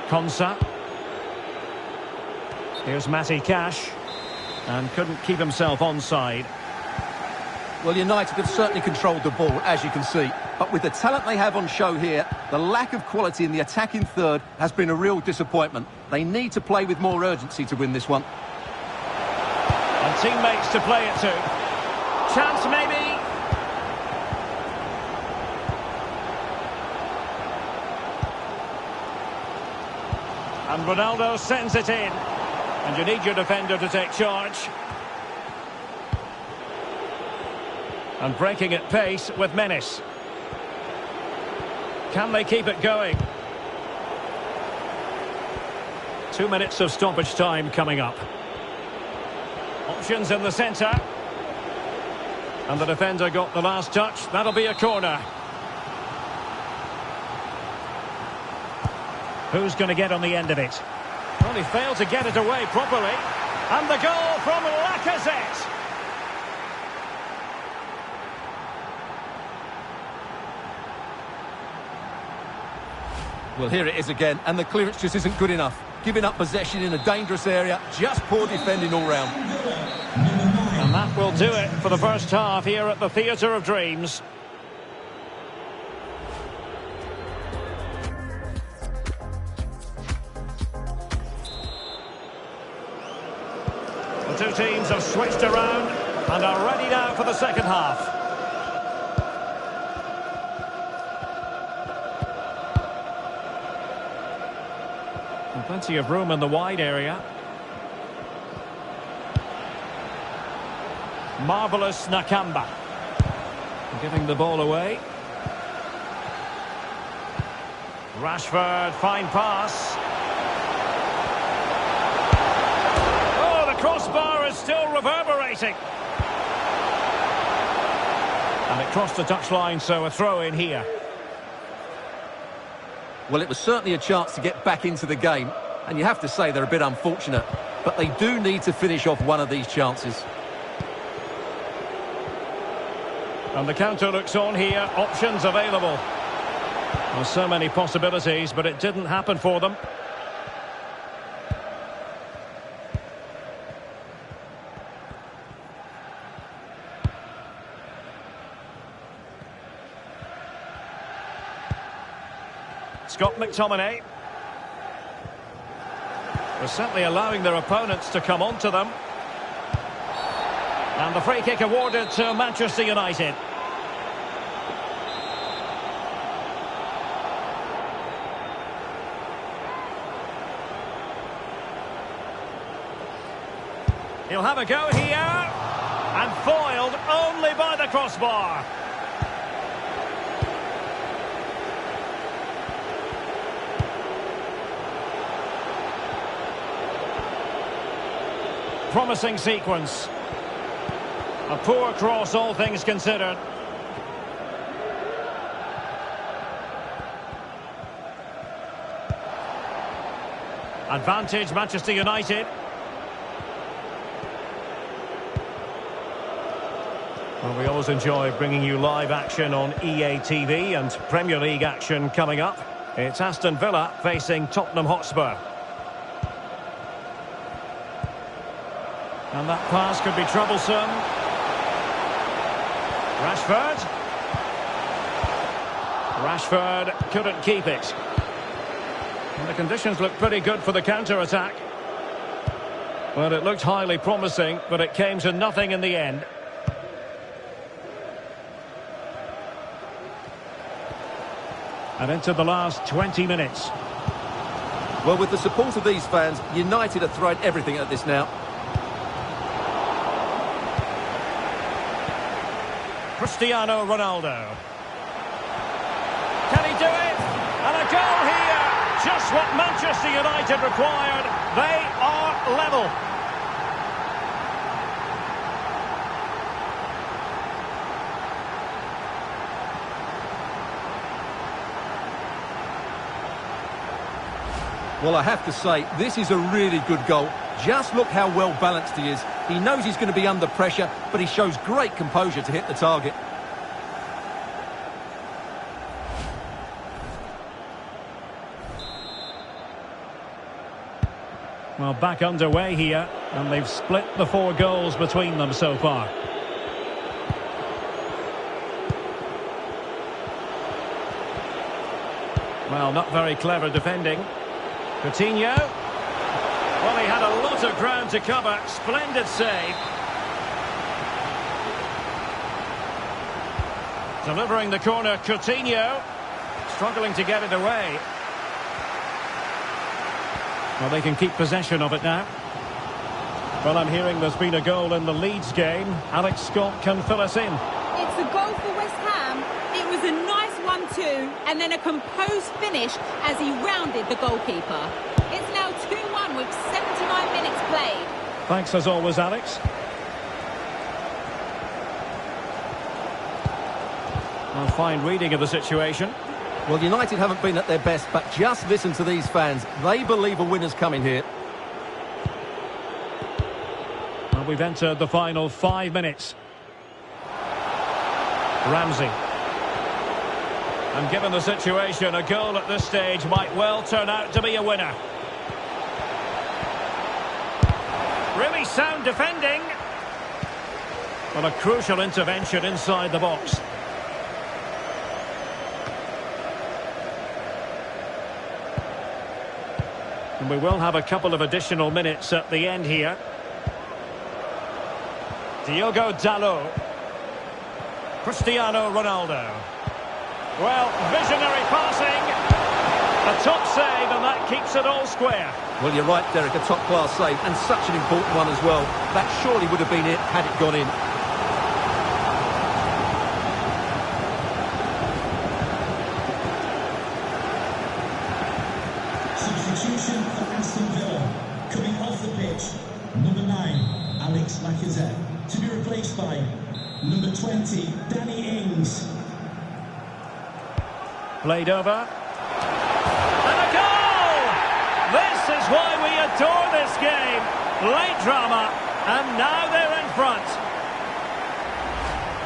Konsa. Here's Matty Cash. And couldn't keep himself onside. Well, United have certainly controlled the ball, as you can see. But with the talent they have on show here, the lack of quality in the attacking third has been a real disappointment. They need to play with more urgency to win this one. And teammates to play it to. Chance maybe. And Ronaldo sends it in. And you need your defender to take charge. And breaking at pace with menace. Can they keep it going? 2 minutes of stoppage time coming up. Options in the centre. And the defender got the last touch. That'll be a corner. Who's going to get on the end of it? Well, he failed to get it away properly. And the goal from Lacazette. Well, here it is again, and the clearance just isn't good enough. Giving up possession in a dangerous area, just poor defending all round. And that will do it for the first half here at the Theatre of Dreams. The two teams have switched around and are ready now for the second half. And plenty of room in the wide area. Marvellous Nakamba. Giving the ball away. Rashford, fine pass. Oh, the crossbar is still reverberating. And it crossed the touchline, so a throw in here. Well, it was certainly a chance to get back into the game, and you have to say they're a bit unfortunate, but they do need to finish off one of these chances. And the counter looks on here, options available. Well, so many possibilities, but it didn't happen for them. Scott McTominay. They're certainly allowing their opponents to come onto them. And the free kick awarded to Manchester United. He'll have a go here. And foiled only by the crossbar. Promising sequence. A poor cross, all things considered. Advantage Manchester United. Well, we always enjoy bringing you live action on EA TV and Premier League action coming up. It's Aston Villa facing Tottenham Hotspur. And that pass could be troublesome. Rashford couldn't keep it. And the conditions look pretty good for the counter-attack. Well, it looked highly promising, but it came to nothing in the end. And into the last 20 minutes. Well, with the support of these fans, United are throwing everything at this now. Cristiano Ronaldo. Can he do it? And a goal here. Just what Manchester United required. They are level. Well, I have to say, this is a really good goal. Just look how well balanced he is. He knows he's going to be under pressure, but he shows great composure to hit the target. Well, back underway here, and they've split the 4 goals between them so far. Well, not very clever defending. Coutinho. Well, he had a lot of ground to cover. Splendid save. Delivering the corner, Coutinho. Struggling to get it away. Well, they can keep possession of it now. Well, I'm hearing there's been a goal in the Leeds game. Alex Scott can fill us in. It's a goal for West Ham. It was a nice 1-2 and then a composed finish as he rounded the goalkeeper. It's now 2-1 with 79 minutes played. Thanks as always, Alex. A fine reading of the situation. Well, United haven't been at their best, but just listen to these fans. They believe a winner's coming here. Well, we've entered the final 5 minutes. Ramsey. And given the situation, a goal at this stage might well turn out to be a winner. Really sound defending. Well, a crucial intervention inside the box. And we will have a couple of additional minutes at the end here. Diogo Dalot. Cristiano Ronaldo. Well, visionary passing. A top save, and that keeps it all square. Well, you're right, Derek, a top-class save, and such an important one as well. That surely would have been it had it gone in. Substitution for Aston Villa. Coming off the pitch, number 9, Alex Lacazette. To be replaced by number 20, Danny Ings. Played over. And a goal! This is why we adore this game. Late drama, and now they're in front.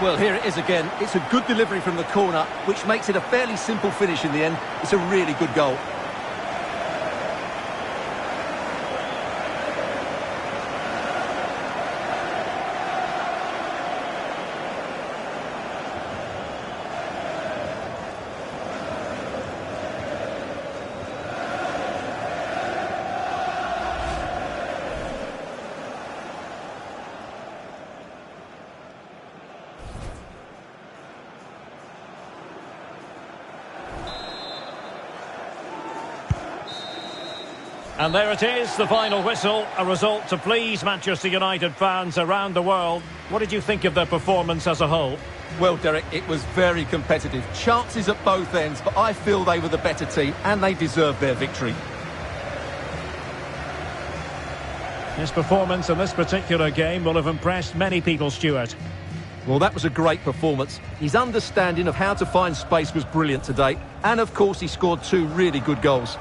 Well, here it is again. It's a good delivery from the corner, which makes it a fairly simple finish in the end. It's a really good goal. And there it is, the final whistle, a result to please Manchester United fans around the world. What did you think of their performance as a whole? Well, Derek, it was very competitive. Chances at both ends, but I feel they were the better team and they deserved their victory. His performance in this particular game will have impressed many people, Stuart. Well, that was a great performance. His understanding of how to find space was brilliant today. And, of course, he scored 2 really good goals.